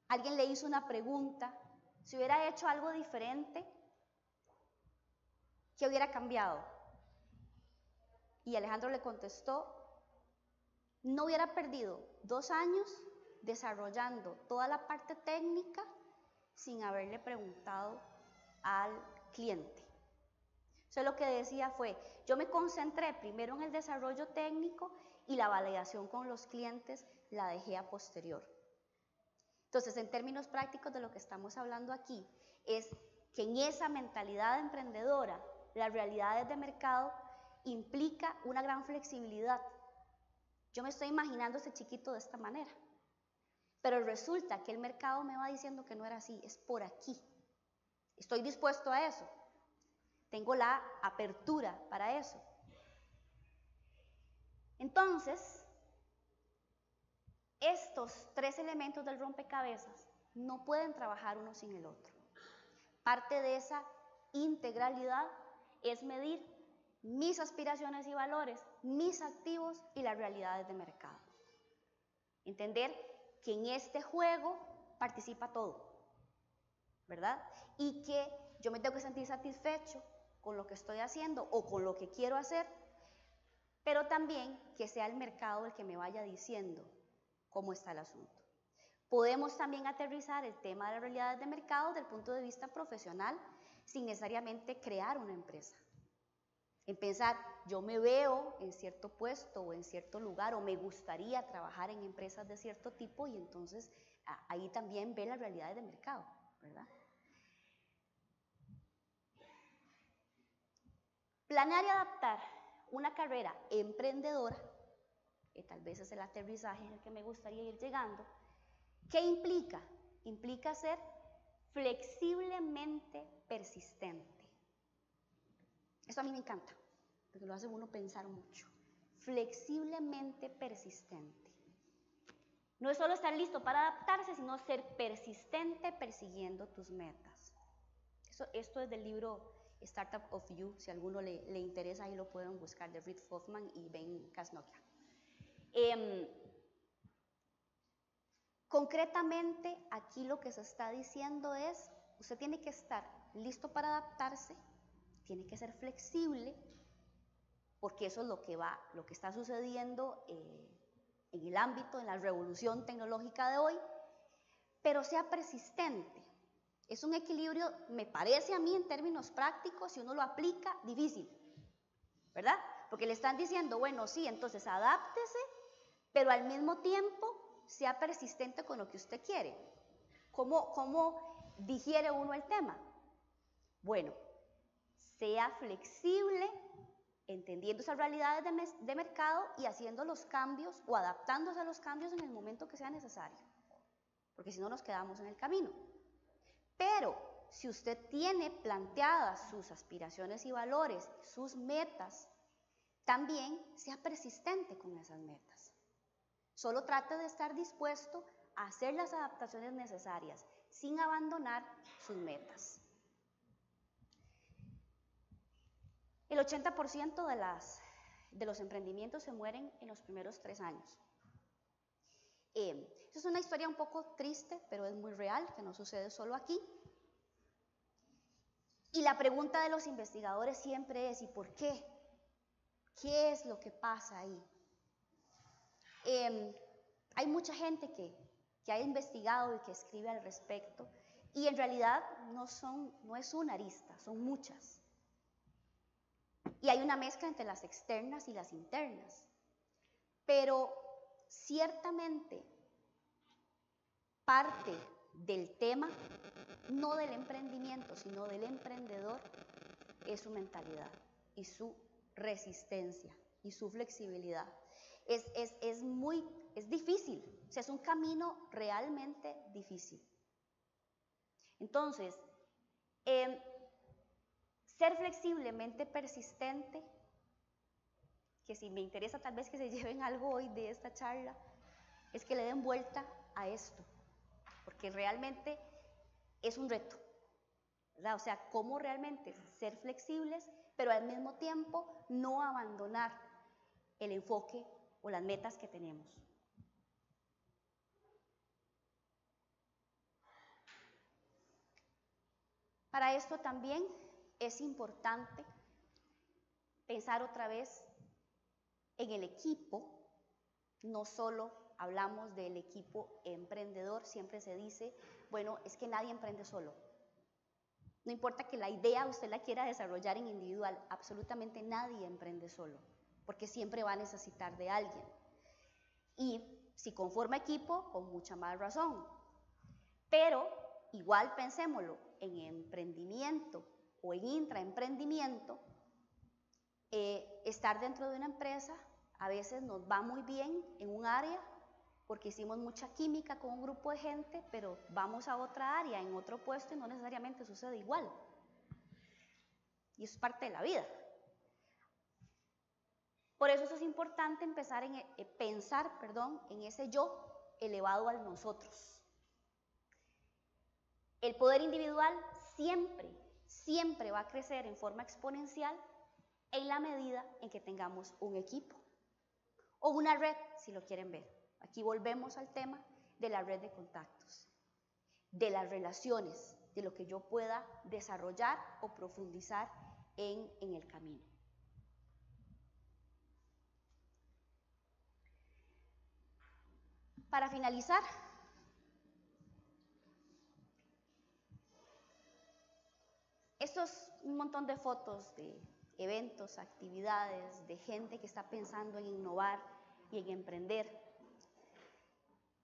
Alguien le hizo una pregunta, si hubiera hecho algo diferente, ¿qué hubiera cambiado? Y Alejandro le contestó, no hubiera perdido 2 años desarrollando toda la parte técnica sin haberle preguntado al cliente. Entonces lo que decía fue, yo me concentré primero en el desarrollo técnico y la validación con los clientes la dejé a posterior. Entonces, en términos prácticos de lo que estamos hablando aquí, es que en esa mentalidad emprendedora, las realidades de mercado implica una gran flexibilidad. Yo me estoy imaginando ese chiquito de esta manera, pero resulta que el mercado me va diciendo que no era así, es por aquí. Estoy dispuesto a eso. Tengo la apertura para eso. Entonces, estos 3 elementos del rompecabezas no pueden trabajar uno sin el otro. Parte de esa integralidad es medir mis aspiraciones y valores, mis activos y las realidades de mercado. Entender que en este juego participa todo, ¿verdad? Y que yo me tengo que sentir satisfecho con lo que estoy haciendo o con lo que quiero hacer, pero también que sea el mercado el que me vaya diciendo cómo está el asunto. Podemos también aterrizar el tema de las realidades de mercado desde el punto de vista profesional sin necesariamente crear una empresa. En pensar, yo me veo en cierto puesto o en cierto lugar o me gustaría trabajar en empresas de cierto tipo y entonces ahí también ve las realidades de mercado, ¿verdad? Planear y adaptar una carrera emprendedora, que tal vez es el aterrizaje en el que me gustaría ir llegando, ¿qué implica? Implica ser flexiblemente persistente. Esto a mí me encanta, porque lo hace uno pensar mucho. Flexiblemente persistente. No es solo estar listo para adaptarse, sino ser persistente persiguiendo tus metas. Esto es del libro Startup of You, si a alguno le interesa, ahí lo pueden buscar, de Reid Hoffman y Ben Casnocha. Concretamente, aquí lo que se está diciendo es, usted tiene que estar listo para adaptarse, tiene que ser flexible, porque eso es lo que está sucediendo en el ámbito, en la revolución tecnológica de hoy, pero sea persistente. Es un equilibrio, me parece a mí en términos prácticos, si uno lo aplica, difícil, ¿verdad? Porque le están diciendo, bueno, sí, entonces adáptese, pero al mismo tiempo sea persistente con lo que usted quiere. ¿Cómo digiere uno el tema? Bueno, sea flexible, entendiendo esas realidades de mercado y haciendo los cambios o adaptándose a los cambios en el momento que sea necesario, porque si no nos quedamos en el camino. Pero si usted tiene planteadas sus aspiraciones y valores, sus metas, también sea persistente con esas metas. Solo trate de estar dispuesto a hacer las adaptaciones necesarias sin abandonar sus metas. El 80% de los emprendimientos se mueren en los primeros 3 años. Esa es una historia un poco triste, pero es muy real, que no sucede solo aquí. Y la pregunta de los investigadores siempre es, ¿y por qué? ¿Qué es lo que pasa ahí? Hay mucha gente que ha investigado y que escribe al respecto, y en realidad no es una arista, son muchas. Y hay una mezcla entre las externas y las internas. Pero ciertamente parte del tema, no del emprendimiento, sino del emprendedor, es su mentalidad y su resistencia y su flexibilidad. Es difícil, o sea, es un camino realmente difícil. Entonces, ser flexiblemente persistente, que si me interesa tal vez que se lleven algo hoy de esta charla, es que le den vuelta a esto, porque realmente es un reto, ¿verdad? O sea, cómo realmente ser flexibles, pero al mismo tiempo no abandonar el enfoque o las metas que tenemos. Para esto también es importante pensar otra vez en el equipo. No solo hablamos del equipo emprendedor, siempre se dice, bueno, es que nadie emprende solo. No importa que la idea usted la quiera desarrollar en individual, absolutamente nadie emprende solo, porque siempre va a necesitar de alguien. Y si conforma equipo, con mucha más razón. Pero igual pensémoslo, en emprendimiento o en intraemprendimiento, estar dentro de una empresa a veces nos va muy bien en un área porque hicimos mucha química con un grupo de gente, pero vamos a otra área, en otro puesto y no necesariamente sucede igual. Y eso es parte de la vida. Por eso es importante empezar pensar en ese yo elevado al nosotros. El poder individual siempre va a crecer en forma exponencial en la medida en que tengamos un equipo o una red, si lo quieren ver. Aquí volvemos al tema de la red de contactos, de las relaciones, de lo que yo pueda desarrollar o profundizar en el camino. Para finalizar, estos un montón de fotos de eventos, actividades, de gente que está pensando en innovar y en emprender.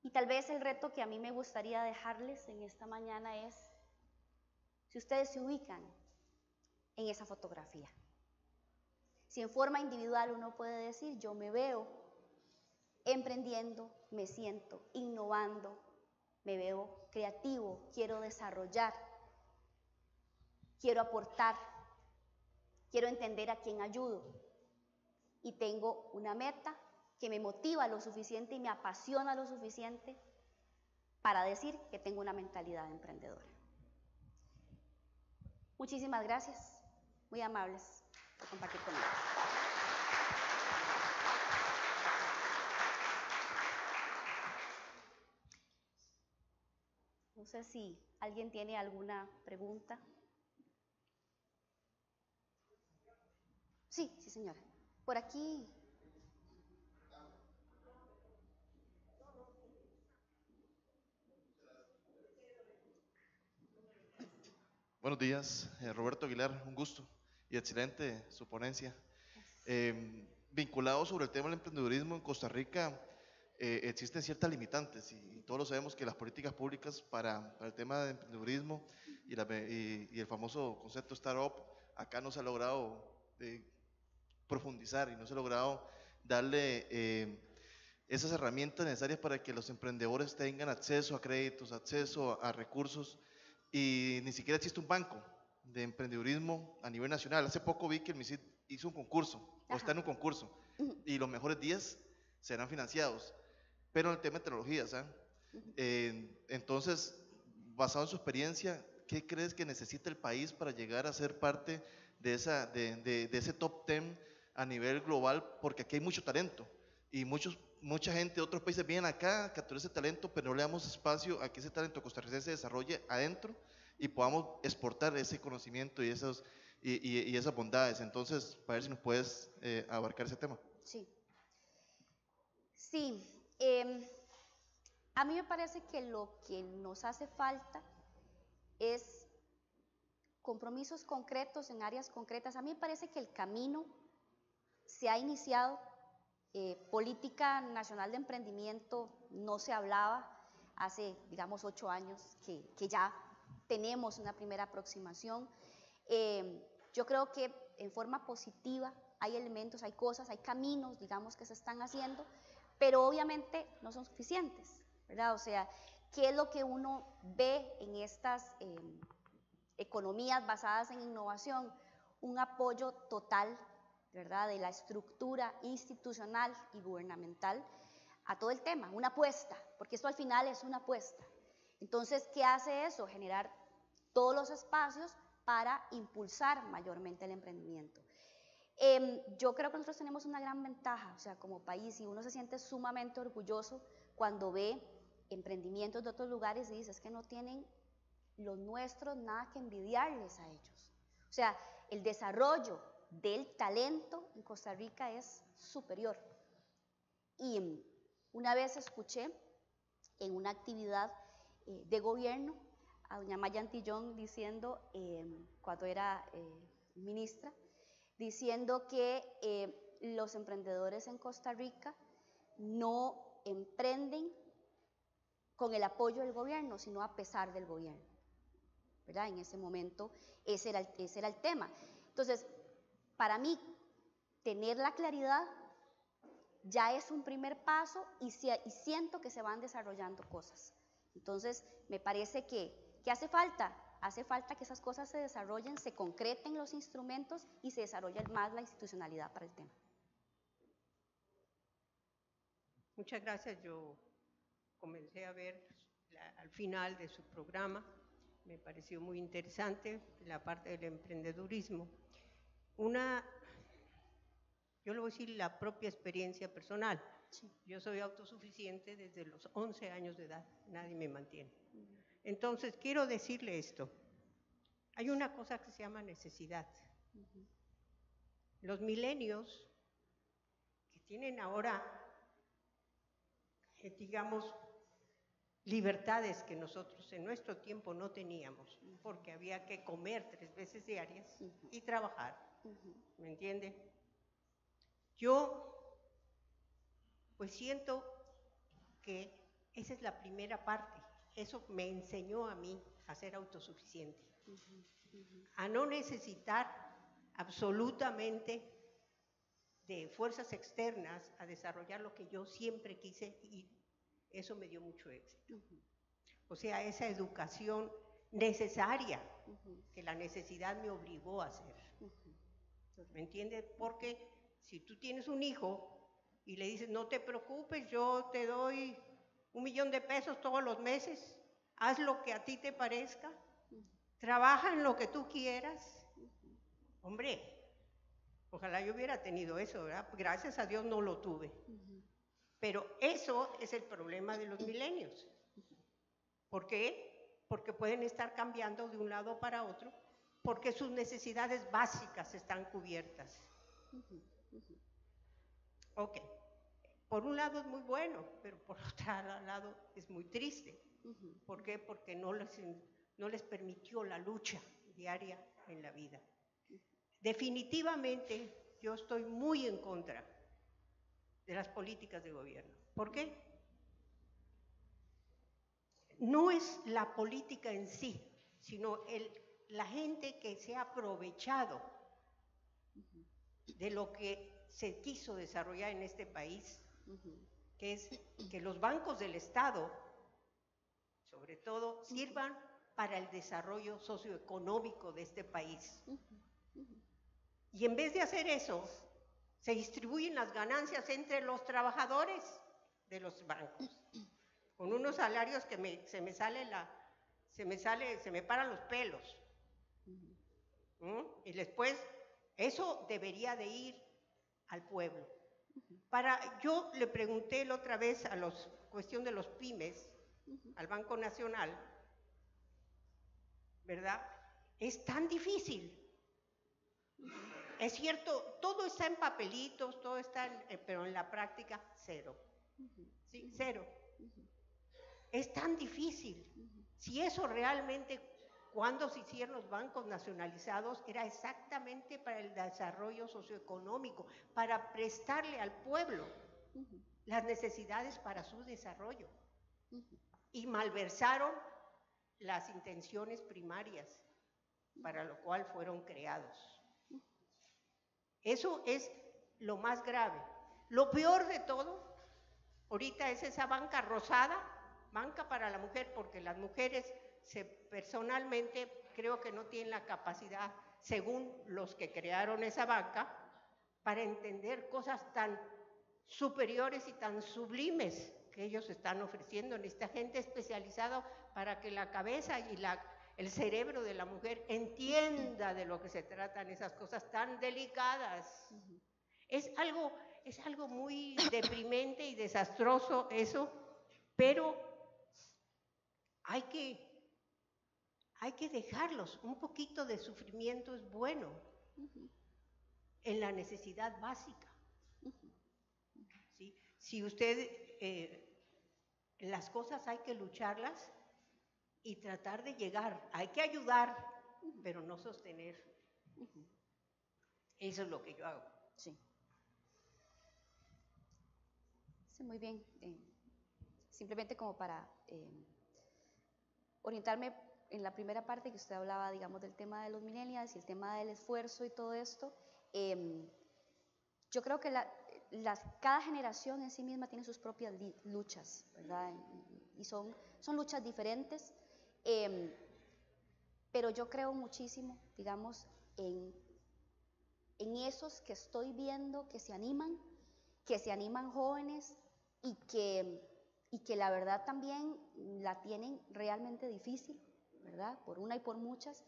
Y tal vez el reto que a mí me gustaría dejarles en esta mañana es, si ustedes se ubican en esa fotografía. Si en forma individual uno puede decir, yo me veo emprendiendo, me siento innovando, me veo creativo, quiero desarrollar, quiero aportar, quiero entender a quién ayudo y tengo una meta que me motiva lo suficiente y me apasiona lo suficiente para decir que tengo una mentalidad emprendedora. Muchísimas gracias, muy amables por compartir conmigo. sé si alguien tiene alguna pregunta. Sí, sí, señora. Por aquí. Buenos días, Roberto Aguilar, un gusto y excelente su ponencia. Vinculado sobre el tema del emprendedurismo en Costa Rica, existen ciertas limitantes y todos lo sabemos que las políticas públicas para el tema de emprendedurismo y el famoso concepto startup, acá no se ha logrado profundizar y no se ha logrado darle esas herramientas necesarias para que los emprendedores tengan acceso a créditos, acceso a recursos, y ni siquiera existe un banco de emprendedurismo a nivel nacional. Hace poco vi que el MISID hizo un concurso, o está en un concurso, y los mejores 10 serán financiados, pero en el tema de tecnología, ¿sabes? Entonces, basado en su experiencia, ¿qué crees que necesita el país para llegar a ser parte de ese top 10 a nivel global? Porque aquí hay mucho talento y mucha gente de otros países viene acá a capturar ese talento, pero no le damos espacio a que ese talento costarricense se desarrolle adentro y podamos exportar ese conocimiento y esas bondades. Entonces, para ver si nos puedes abarcar ese tema. Sí. Sí. A mí me parece que lo que nos hace falta es compromisos concretos en áreas concretas. A mí me parece que el camino se ha iniciado. Política nacional de emprendimiento no se hablaba hace, digamos, 8 años que ya tenemos una primera aproximación. Yo creo que en forma positiva hay elementos, hay cosas, hay caminos, digamos, que se están haciendo, pero obviamente no son suficientes, ¿verdad? O sea, ¿qué es lo que uno ve en estas economías basadas en innovación? Un apoyo total, ¿verdad?, de la estructura institucional y gubernamental a todo el tema, una apuesta, porque esto al final es una apuesta. Entonces, ¿qué hace eso? Generar todos los espacios para impulsar mayormente el emprendimiento. Yo creo que nosotros tenemos una gran ventaja, o sea, como país, y uno se siente sumamente orgulloso cuando ve emprendimientos de otros lugares y dice, es que no tienen los nuestros nada que envidiarles a ellos. O sea, el desarrollo del talento en Costa Rica es superior. Y una vez escuché en una actividad de gobierno a doña Maya Antillón diciendo, cuando era ministra, diciendo que los emprendedores en Costa Rica no emprenden con el apoyo del gobierno, sino a pesar del gobierno, ¿verdad? En ese momento ese era el tema. Entonces, para mí, tener la claridad ya es un primer paso y siento que se van desarrollando cosas. Entonces, me parece que hace falta que esas cosas se desarrollen, se concreten los instrumentos y se desarrolle más la institucionalidad para el tema. Muchas gracias. Yo comencé a ver al final de su programa, me pareció muy interesante la parte del emprendedurismo. Yo le voy a decir la propia experiencia personal. Sí. Yo soy autosuficiente desde los 11 años de edad, nadie me mantiene. Entonces, quiero decirle esto. Hay una cosa que se llama necesidad. Los milenios que tienen ahora, digamos, libertades que nosotros en nuestro tiempo no teníamos, porque había que comer 3 veces diarias y trabajar, ¿me entiende? Yo, pues siento que esa es la primera parte. Eso me enseñó a mí a ser autosuficiente, a no necesitar absolutamente de fuerzas externas a desarrollar lo que yo siempre quise y eso me dio mucho éxito. O sea, esa educación necesaria que la necesidad me obligó a hacer. ¿Me entiendes? Porque si tú tienes un hijo y le dices, no te preocupes, yo te doy $1,000,000 de pesos todos los meses, haz lo que a ti te parezca, trabaja en lo que tú quieras. Hombre, ojalá yo hubiera tenido eso, ¿verdad? Gracias a Dios no lo tuve. Pero eso es el problema de los milenios. ¿Por qué? porque pueden estar cambiando de un lado para otro, porque sus necesidades básicas están cubiertas. Ok, por un lado es muy bueno, pero por otro lado es muy triste. ¿Por qué? Porque no les permitió la lucha diaria en la vida. Definitivamente yo estoy muy en contra de las políticas de gobierno. ¿Por qué? No es la política en sí, sino la gente que se ha aprovechado de lo que se quiso desarrollar en este país, que es que los bancos del Estado, sobre todo, sirvan para el desarrollo socioeconómico de este país. Y en vez de hacer eso, se distribuyen las ganancias entre los trabajadores de los bancos, con unos salarios que se me paran los pelos. Y después, eso debería de ir al pueblo. Yo le pregunté la otra vez a cuestión de los pymes, al Banco Nacional, ¿verdad? Es tan difícil. Es cierto, todo está en papelitos, todo está pero en la práctica, cero. ¿Sí? Cero. Es tan difícil. Si eso realmente, cuando se hicieron los bancos nacionalizados, era exactamente para el desarrollo socioeconómico, para prestarle al pueblo las necesidades para su desarrollo. Y malversaron las intenciones primarias para lo cual fueron creados. Eso es lo más grave. Lo peor de todo, ahorita es esa banca rosada, banca para la mujer, porque las mujeres personalmente creo que no tienen la capacidad, según los que crearon esa banca, para entender cosas tan superiores y tan sublimes que ellos están ofreciendo. Necesita gente especializada para que la cabeza y el cerebro de la mujer entienda de lo que se tratan esas cosas tan delicadas. Es algo muy deprimente y desastroso eso, pero hay que dejarlos. Un poquito de sufrimiento es bueno en la necesidad básica. ¿Sí? Si usted, las cosas hay que lucharlas y tratar de llegar. Hay que ayudar, pero no sostener. Eso es lo que yo hago. Sí. Sí, muy bien. Simplemente como para orientarme en la primera parte que usted hablaba, digamos, del tema de los millennials y el tema del esfuerzo y todo esto, yo creo que cada generación en sí misma tiene sus propias luchas, ¿verdad? Y son luchas diferentes, pero yo creo muchísimo, digamos, en esos que estoy viendo que se animan jóvenes y que la verdad también la tienen realmente difícil, ¿verdad? Por una y por muchas,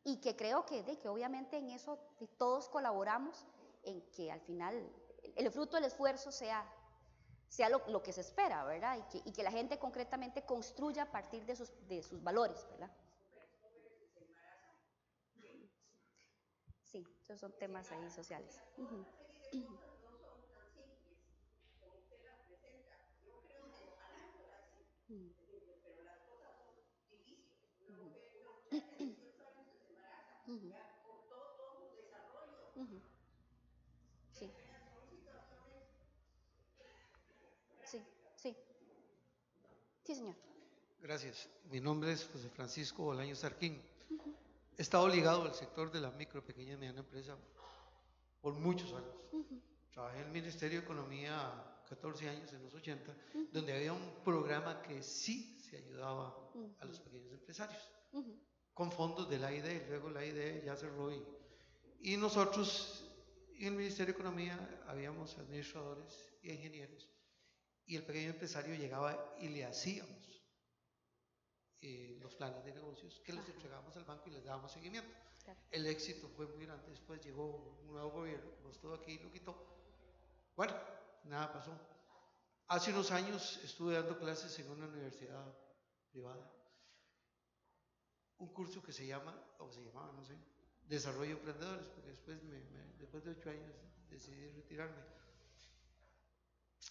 y que creo que obviamente en eso todos colaboramos en que al final el fruto del esfuerzo sea lo que se espera, ¿verdad? Y que la gente concretamente construya a partir de sus valores, ¿verdad? Sí, esos son temas ahí sociales. Sí. Sí, sí. Sí, señor. Gracias. Mi nombre es José Francisco Bolaño Sarquín. He estado ligado al sector de la micro, pequeña y mediana empresa por muchos años. Trabajé en el Ministerio de Economía 14 años en los 80, donde había un programa que sí se ayudaba a los pequeños empresarios, con fondos de la AID. Luego la AID ya cerró y nosotros en el Ministerio de Economía habíamos administradores y ingenieros, y el pequeño empresario llegaba y le hacíamos los planes de negocios que los entregábamos al banco y les dábamos seguimiento. Claro. El éxito fue muy grande. Después llegó un nuevo gobierno, como estuvo aquí, y lo quitó. Bueno, nada pasó. Hace unos años estuve dando clases en una universidad privada un curso que se llama, o se llamaba, no sé, Desarrollo Emprendedores, porque después, después de 8 años decidí retirarme.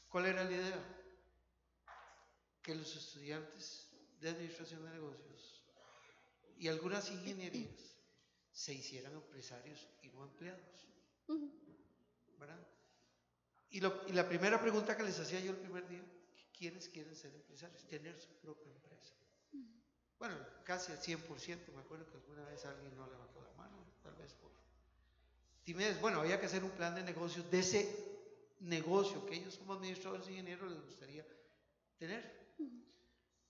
¿Cuál era la idea? Que los estudiantes de administración de negocios y algunas ingenierías se hicieran empresarios y no empleados, ¿verdad? Y la primera pregunta que les hacía yo el primer día, ¿quiénes quieren ser empresarios? Tener su propia empresa. Bueno, casi al 100%, me acuerdo que alguna vez alguien no levantó la mano, tal vez por timidez. Bueno, había que hacer un plan de negocios de ese negocio que ellos como administradores e ingenieros les gustaría tener.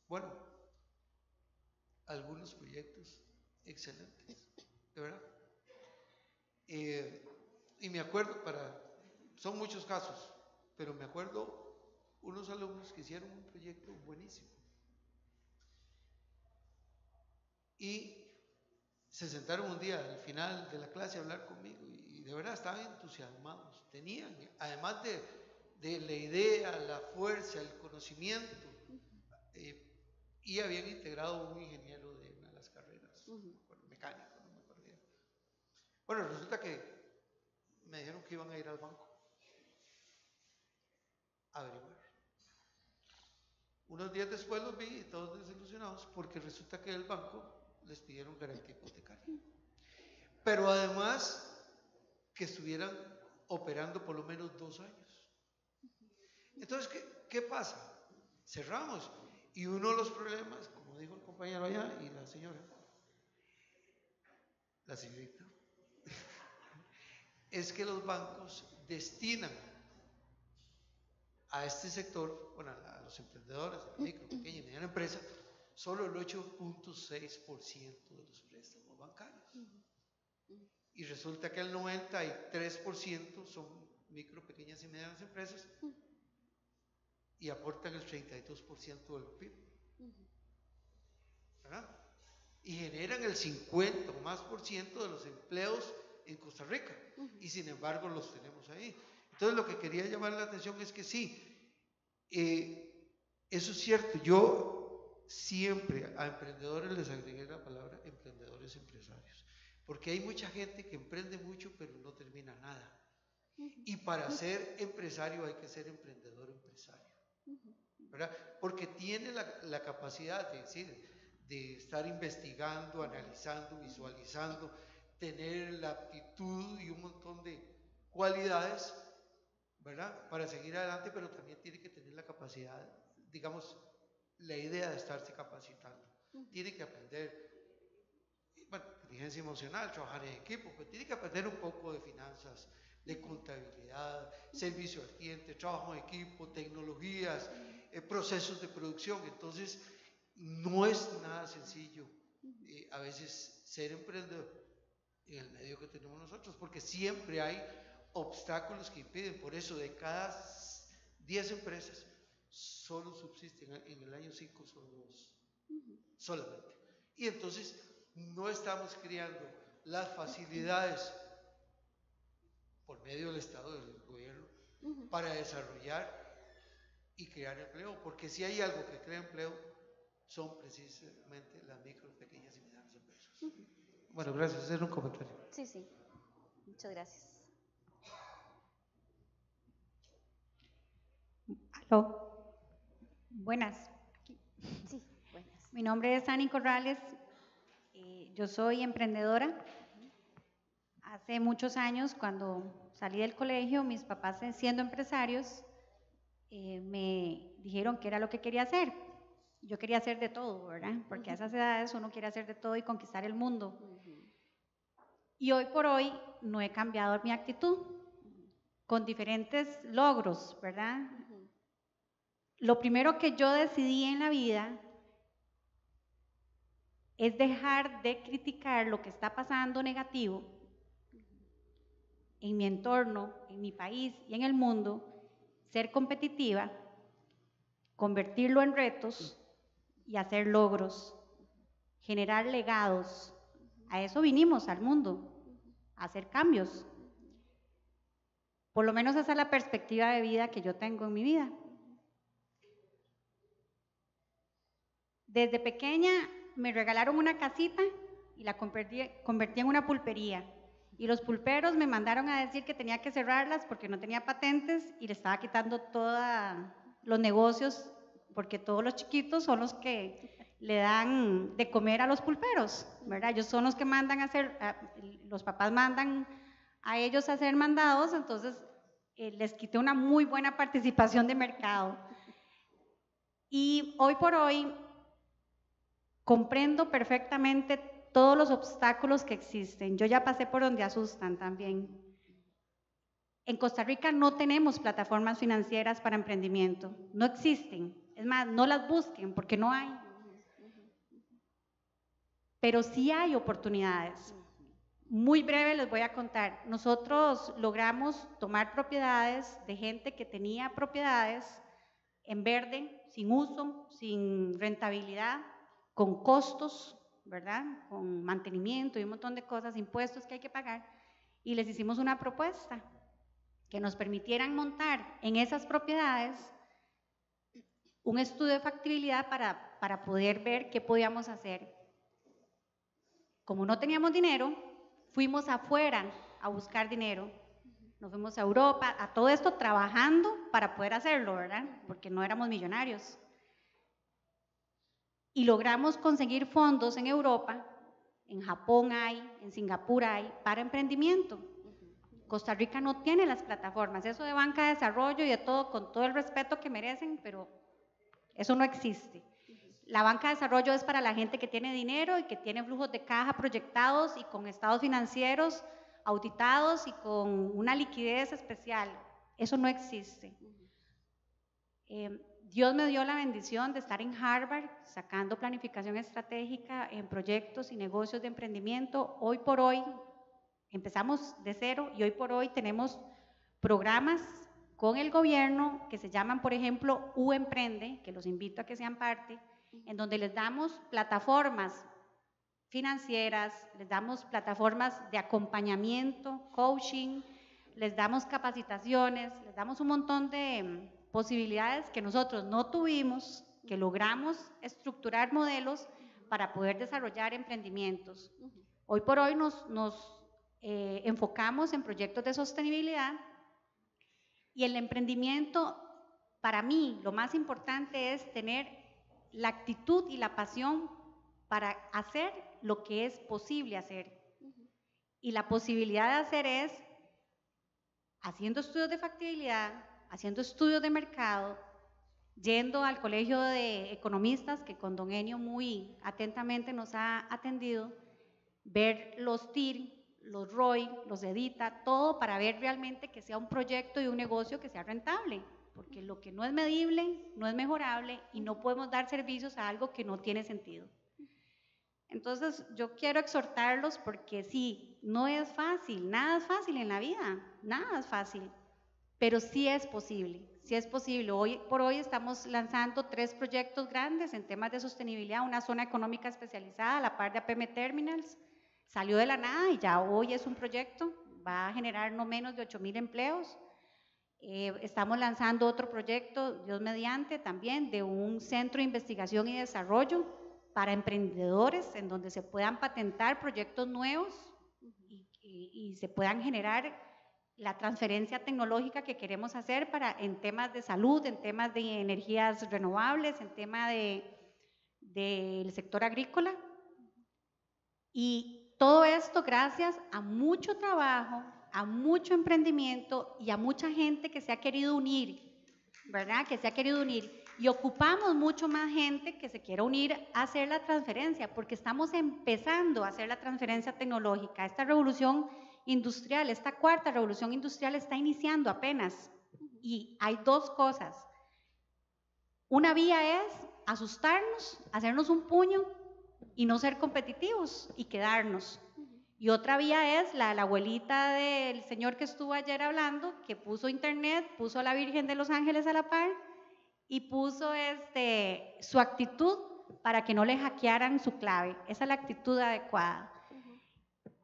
Bueno, algunos proyectos excelentes, de verdad. Y me acuerdo, son muchos casos, pero me acuerdo unos alumnos que hicieron un proyecto buenísimo. Y se sentaron un día al final de la clase a hablar conmigo y de verdad estaban entusiasmados. Tenían, además de la idea, la fuerza, el conocimiento, y habían integrado un ingeniero de una de las carreras, mecánico, no me acuerdo bien. Bueno, resulta que me dijeron que iban a ir al banco a averiguar. Unos días después los vi todos desilusionados porque resulta que el banco les pidieron garantía hipotecaria. Pero además que estuvieran operando por lo menos 2 años. Entonces, ¿qué pasa? Cerramos. Y uno de los problemas, como dijo el compañero allá y la señorita, es que los bancos destinan a este sector, bueno, a los emprendedores, a la micro, pequeña y mediana empresa, solo el 8.6% de los préstamos bancarios. Y resulta que el 93% son micro, pequeñas y medianas empresas y aportan el 32% del PIB. ¿Verdad? Y generan el 50 o más % de los empleos en Costa Rica. Y sin embargo los tenemos ahí. Entonces lo que quería llamar la atención es que sí, eso es cierto. Yo siempre a emprendedores les agregué la palabra emprendedores empresarios. Porque hay mucha gente que emprende mucho pero no termina nada. Y para ser empresario hay que ser emprendedor empresario. ¿Verdad? Porque tiene la capacidad de estar investigando, analizando, visualizando, tener la aptitud y un montón de cualidades, ¿verdad? Para seguir adelante, pero también tiene que tener la capacidad, digamos, la idea de estarse capacitando. Tiene que aprender, bueno, inteligencia emocional, trabajar en equipo, pero tiene que aprender un poco de finanzas, de contabilidad, servicio al cliente, trabajo en equipo, tecnologías, procesos de producción. Entonces, no es nada sencillo a veces ser emprendedor en el medio que tenemos nosotros, porque siempre hay obstáculos que impiden. Por eso, de cada 10 empresas, solo subsisten en el año 5 son 2, solamente. Y entonces, no estamos creando las facilidades por medio del Estado, del gobierno, para desarrollar y crear empleo, porque si hay algo que crea empleo, son precisamente las micro, pequeñas y medianas empresas. Bueno, gracias, ese era un comentario. Sí, sí, muchas gracias. Aló, buenas. Sí, buenas. Mi nombre es Ani Corrales, yo soy emprendedora. Hace muchos años, cuando salí del colegio, mis papás, siendo empresarios, me dijeron que era lo que quería hacer. Yo quería hacer de todo, ¿verdad? Porque a esas edades uno quiere hacer de todo y conquistar el mundo. Y hoy por hoy no he cambiado mi actitud, con diferentes logros, ¿verdad? Lo primero que yo decidí en la vida es dejar de criticar lo que está pasando negativo en mi entorno, en mi país y en el mundo, ser competitiva, convertirlo en retos y hacer logros, generar legados. A eso vinimos al mundo, a hacer cambios. Por lo menos esa es la perspectiva de vida que yo tengo en mi vida. Desde pequeña me regalaron una casita y la convertí en una pulpería. Y los pulperos me mandaron a decir que tenía que cerrarlas porque no tenía patentes y le estaba quitando todos los negocios, porque todos los chiquitos son los que le dan de comer a los pulperos, ¿verdad? Ellos son los que mandan a hacer, los papás mandan a ellos a hacer mandados, entonces les quité una muy buena participación de mercado. Y hoy por hoy comprendo perfectamente todos los obstáculos que existen. Yo ya pasé por donde asustan también. En Costa Rica no tenemos plataformas financieras para emprendimiento, no existen. Es más, no las busquen porque no hay. Pero sí hay oportunidades. Muy breve les voy a contar. Nosotros logramos tomar propiedades de gente que tenía propiedades en verde, sin uso, sin rentabilidad, con costos, ¿verdad? Con mantenimiento y un montón de cosas, impuestos que hay que pagar, y les hicimos una propuesta que nos permitieran montar en esas propiedades un estudio de factibilidad para poder ver qué podíamos hacer. Como no teníamos dinero, fuimos afuera a buscar dinero. Nos fuimos a Europa, a todo esto trabajando para poder hacerlo, ¿verdad? Porque no éramos millonarios. Y logramos conseguir fondos en Europa, en Japón hay, en Singapur hay, para emprendimiento. Costa Rica no tiene las plataformas, eso de banca de desarrollo y de todo, con todo el respeto que merecen, pero eso no existe. La banca de desarrollo es para la gente que tiene dinero y que tiene flujos de caja proyectados y con estados financieros auditados y con una liquidez especial. Eso no existe. Dios me dio la bendición de estar en Harvard sacando planificación estratégica en proyectos y negocios de emprendimiento. Hoy por hoy empezamos de cero y hoy por hoy tenemos programas con el gobierno que se llaman, por ejemplo, U-Emprende, que los invito a que sean parte, en donde les damos plataformas financieras, les damos plataformas de acompañamiento, coaching, les damos capacitaciones, les damos un montón de posibilidades que nosotros no tuvimos, que logramos estructurar modelos para poder desarrollar emprendimientos. Hoy por hoy nos enfocamos en proyectos de sostenibilidad y el emprendimiento, para mí, lo más importante es tener la actitud y la pasión para hacer lo que es posible hacer. Y la posibilidad de hacer es haciendo estudios de factibilidad, haciendo estudios de mercado, yendo al colegio de economistas que con don Enio muy atentamente nos ha atendido, ver los TIR, los ROI, los EDITA, todo para ver realmente que sea un proyecto y un negocio que sea rentable, porque lo que no es medible no es mejorable y no podemos dar servicios a algo que no tiene sentido. Entonces, yo quiero exhortarlos porque sí, no es fácil, nada es fácil en la vida, nada es fácil, pero sí es posible, sí es posible. Hoy por hoy estamos lanzando 3 proyectos grandes en temas de sostenibilidad, una zona económica especializada a la par de APM Terminals, salió de la nada y ya hoy es un proyecto, va a generar no menos de 8,000 empleos. Estamos lanzando otro proyecto, Dios mediante, también de un centro de investigación y desarrollo para emprendedores en donde se puedan patentar proyectos nuevos y se puedan generar la transferencia tecnológica que queremos hacer en temas de salud, en temas de energías renovables, en tema del sector agrícola. Y todo esto gracias a mucho trabajo, a mucho emprendimiento y a mucha gente que se ha querido unir, ¿verdad? Que se ha querido unir. Y ocupamos mucho más gente que se quiera unir a hacer la transferencia, porque estamos empezando a hacer la transferencia tecnológica. Esta revolución industrial, esta 4ª revolución industrial está iniciando apenas. Y hay 2 cosas. Una vía es asustarnos, hacernos un puño y no ser competitivos y quedarnos. Y otra vía es la abuelita del señor que estuvo ayer hablando, que puso internet, puso a la Virgen de los Ángeles a la par y puso su actitud para que no le hackearan su clave. Esa es la actitud adecuada.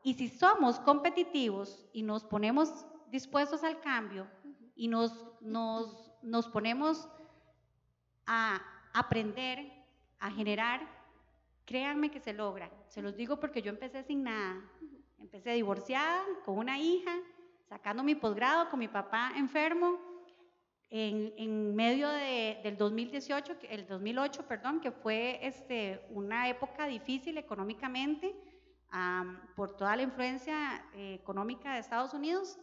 Y si somos competitivos y nos ponemos dispuestos al cambio y nos ponemos a aprender, a generar, créanme que se logran. Se los digo porque yo empecé sin nada. Empecé divorciada, con una hija, sacando mi posgrado, con mi papá enfermo, en medio del 2018, el 2008, perdón, que fue una época difícil económicamente por toda la influencia económica de Estados Unidos.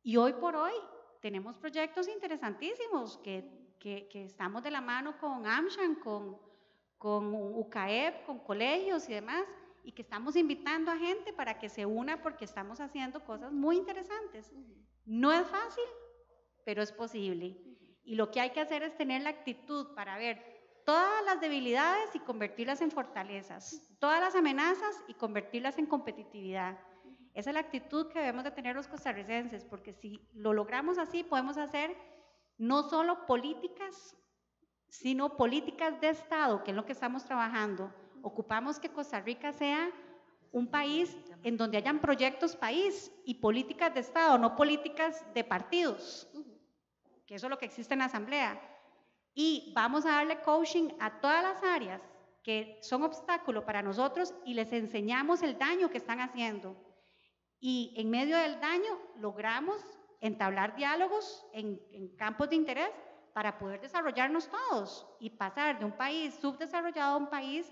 Y hoy por hoy tenemos proyectos interesantísimos que estamos de la mano con AmSham, con UCAEP, con colegios y demás, y que estamos invitando a gente para que se una porque estamos haciendo cosas muy interesantes. No es fácil, pero es posible. Y lo que hay que hacer es tener la actitud para ver todas las debilidades y convertirlas en fortalezas, todas las amenazas y convertirlas en competitividad. Esa es la actitud que debemos de tener los costarricenses, porque si lo logramos así, podemos hacer no solo políticas, sino políticas de Estado, que es lo que estamos trabajando. Ocupamos que Costa Rica sea un país en donde hayan proyectos país y políticas de Estado, no políticas de partidos, que eso es lo que existe en la Asamblea. Y vamos a darle coaching a todas las áreas que son obstáculo para nosotros y les enseñamos el daño que están haciendo. Y en medio del daño logramos entablar diálogos en campos de interés para poder desarrollarnos todos y pasar de un país subdesarrollado a un país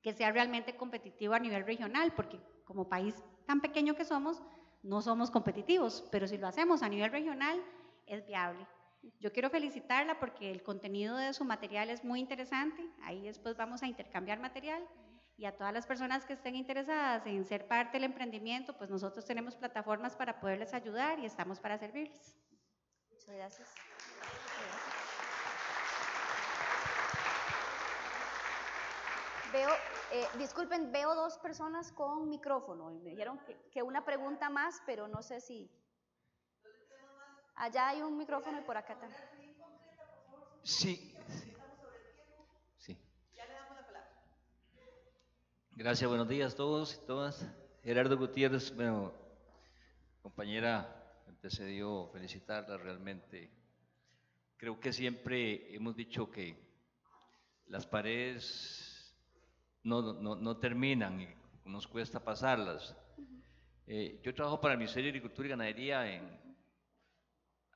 que sea realmente competitivo a nivel regional, porque como país tan pequeño que somos, no somos competitivos, pero si lo hacemos a nivel regional, es viable. Yo quiero felicitarla porque el contenido de su material es muy interesante, ahí después vamos a intercambiar material, y a todas las personas que estén interesadas en ser parte del emprendimiento, pues nosotros tenemos plataformas para poderles ayudar y estamos para servirles. Muchas gracias. Disculpen, veo dos personas con micrófono. Me dijeron que una pregunta más, pero no sé si... Allá hay un micrófono y por acá también. Sí. Ya le damos la palabra. Gracias, buenos días a todos y todas. Gerardo Gutiérrez, bueno, compañera, antecedió felicitarla realmente. Creo que siempre hemos dicho que las paredes no terminan y nos cuesta pasarlas. Yo trabajo para el Ministerio de Agricultura y Ganadería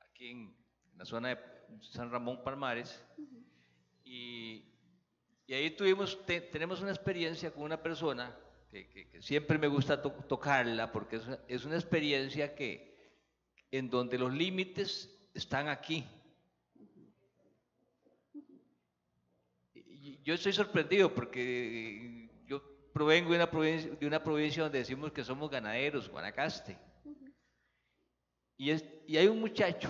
aquí en la zona de San Ramón Palmares, y ahí tenemos una experiencia con una persona que siempre me gusta tocarla porque es una experiencia en donde los límites están aquí. Yo estoy sorprendido porque yo provengo de una provincia donde decimos que somos ganaderos, Guanacaste. Y hay un muchacho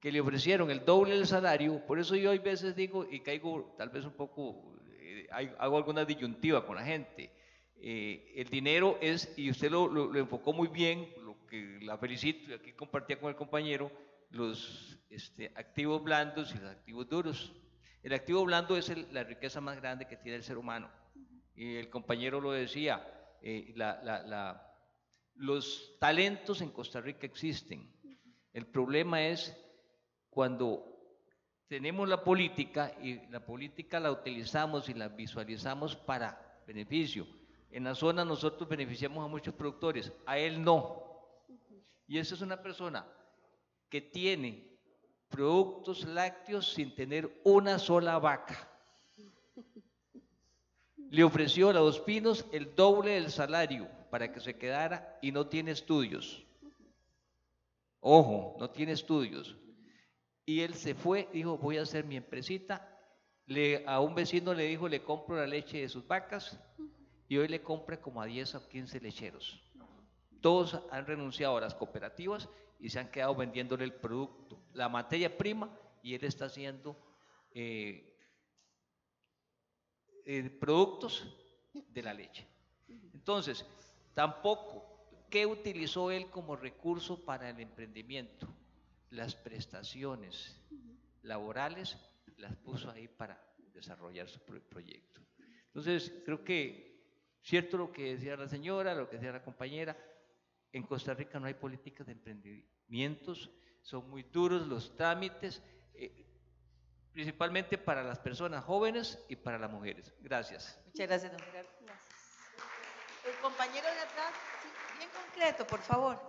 que le ofrecieron el doble del salario, por eso yo a veces digo, y caigo tal vez un poco, hago alguna disyuntiva con la gente. El dinero es, y usted lo enfocó muy bien, lo que la felicito, y aquí compartía con el compañero, los activos blandos y los activos duros. El activo blando es la riqueza más grande que tiene el ser humano. Y el compañero lo decía, los talentos en Costa Rica existen. El problema es cuando tenemos la política y la política la utilizamos y la visualizamos para beneficio. En la zona nosotros beneficiamos a muchos productores, a él no. Y esa es una persona que tiene productos lácteos sin tener una sola vaca. Le ofreció a Dos Pinos el doble del salario para que se quedara y no tiene estudios. Ojo, no tiene estudios. Y él se fue, dijo, voy a hacer mi empresita. A un vecino le dijo, le compro la leche de sus vacas, y hoy le compra como a 10 o 15 lecheros. Todos han renunciado a las cooperativas y se han quedado vendiéndole el producto, la materia prima, y él está haciendo productos de la leche. Entonces, tampoco, ¿qué utilizó él como recurso para el emprendimiento? Las prestaciones laborales las puso ahí para desarrollar su proyecto. Entonces, creo que, cierto lo que decía la señora, lo que decía la compañera, en Costa Rica no hay políticas de emprendimientos, son muy duros los trámites. principalmente para las personas jóvenes y para las mujeres. Gracias. Muchas gracias, don Gerardo. El compañero de atrás, sí, bien concreto, por favor.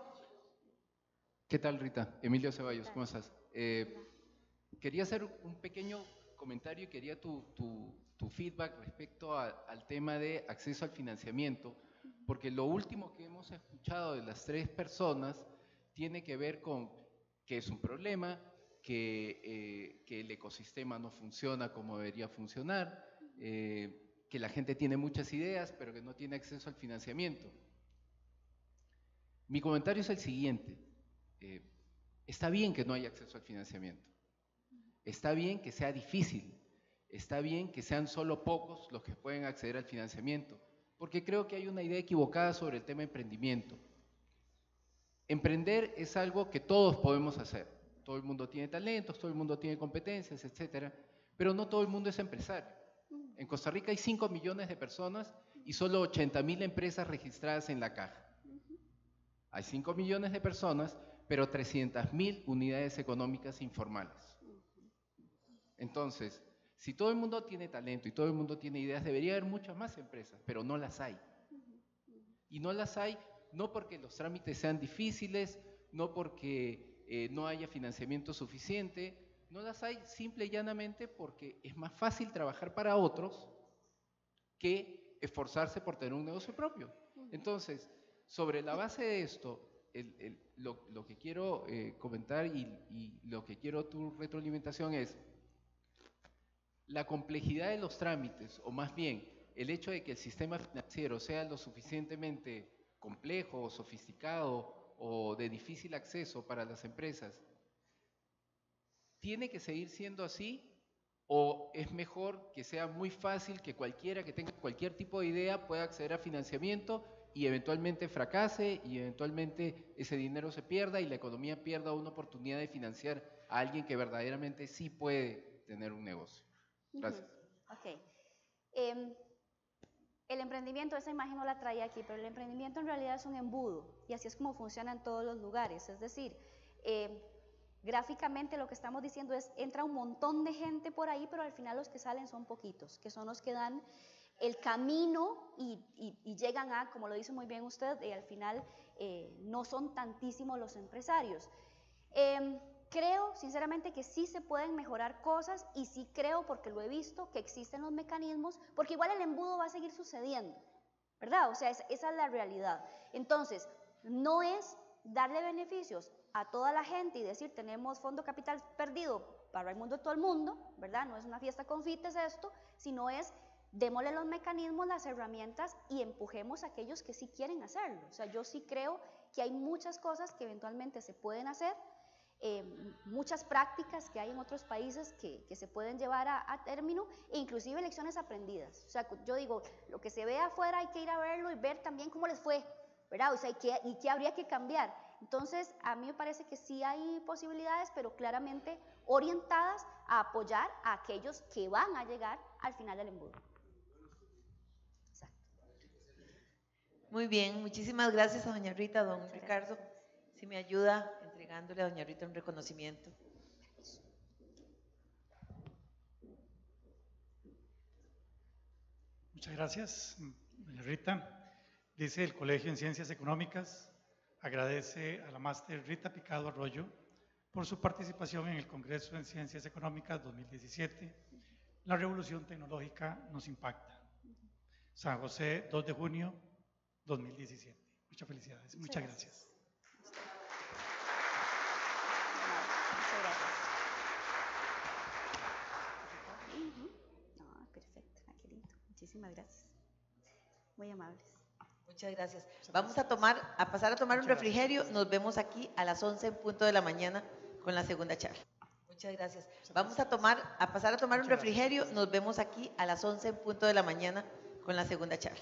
¿Qué tal, Rita? Emilio Ceballos, ¿cómo estás? Quería hacer un pequeño comentario y quería tu feedback respecto al tema de acceso al financiamiento, porque lo último que hemos escuchado de las 3 personas tiene que ver con que es un problema, que el ecosistema no funciona como debería funcionar, que la gente tiene muchas ideas, pero que no tiene acceso al financiamiento. Mi comentario es el siguiente. Está bien que no haya acceso al financiamiento. Está bien que sea difícil. Está bien que sean solo pocos los que pueden acceder al financiamiento, porque creo que hay una idea equivocada sobre el tema de emprendimiento. Emprender es algo que todos podemos hacer. Todo el mundo tiene talentos, todo el mundo tiene competencias, etcétera, pero no todo el mundo es empresario. En Costa Rica hay 5 millones de personas y solo 80.000 empresas registradas en la caja. Hay 5 millones de personas, pero 300.000 unidades económicas informales. Entonces, si todo el mundo tiene talento y todo el mundo tiene ideas, debería haber muchas más empresas, pero no las hay. Y no las hay no porque los trámites sean difíciles, no porque no haya financiamiento suficiente, no las hay simple y llanamente porque es más fácil trabajar para otros que esforzarse por tener un negocio propio. Entonces, sobre la base de esto, lo que quiero comentar y lo que quiero tu retroalimentación es la complejidad de los trámites, o más bien el hecho de que el sistema financiero sea lo suficientemente complejo o sofisticado o de difícil acceso para las empresas, ¿tiene que seguir siendo así o es mejor que sea muy fácil que cualquiera que tenga cualquier tipo de idea pueda acceder a financiamiento y eventualmente fracase y eventualmente ese dinero se pierda y la economía pierda una oportunidad de financiar a alguien que verdaderamente sí puede tener un negocio? Gracias. Ok. El emprendimiento, esa imagen no la traía aquí, pero el emprendimiento en realidad es un embudo y así es como funciona en todos los lugares. Es decir, gráficamente lo que estamos diciendo es, entra un montón de gente por ahí, pero al final los que salen son poquitos, que son los que dan el camino y llegan a, como lo dice muy bien usted, al final no son tantísimos los empresarios. Creo sinceramente que sí se pueden mejorar cosas y sí creo, porque lo he visto, que existen los mecanismos, porque igual el embudo va a seguir sucediendo, ¿verdad? O sea, esa es la realidad. Entonces, no es darle beneficios a toda la gente y decir tenemos fondo capital perdido para el mundo de todo el mundo, ¿verdad? No es una fiesta con fites esto, sino es démosle los mecanismos, las herramientas y empujemos a aquellos que sí quieren hacerlo. O sea, yo sí creo que hay muchas cosas que eventualmente se pueden hacer, muchas prácticas que hay en otros países que se pueden llevar a término, e inclusive lecciones aprendidas. O sea, yo digo, lo que se ve afuera hay que ir a verlo y ver también cómo les fue, ¿verdad? O sea, y qué habría que cambiar. Entonces, a mí me parece que sí hay posibilidades, pero claramente orientadas a apoyar a aquellos que van a llegar al final del embudo. Exacto. Muy bien, muchísimas gracias a doña Rita, don Ricardo. Si me ayuda entregándole a doña Rita un reconocimiento. Muchas gracias, doña Rita. Dice el Colegio en Ciencias Económicas, agradece a la máster Rita Picado Arroyo por su participación en el Congreso en Ciencias Económicas 2017. La revolución tecnológica nos impacta. San José, 2 de junio 2017. Muchas felicidades. Muchas gracias. Muchas gracias. No, perfecto. Ah, qué lindo. Muchísimas gracias. Muy amables. Muchas gracias. Vamos a pasar a tomar un refrigerio. Nos vemos aquí a las 11 en punto de la mañana con la segunda charla. Muchas gracias. Vamos a pasar a tomar un refrigerio. Nos vemos aquí a las 11 en punto de la mañana con la segunda charla.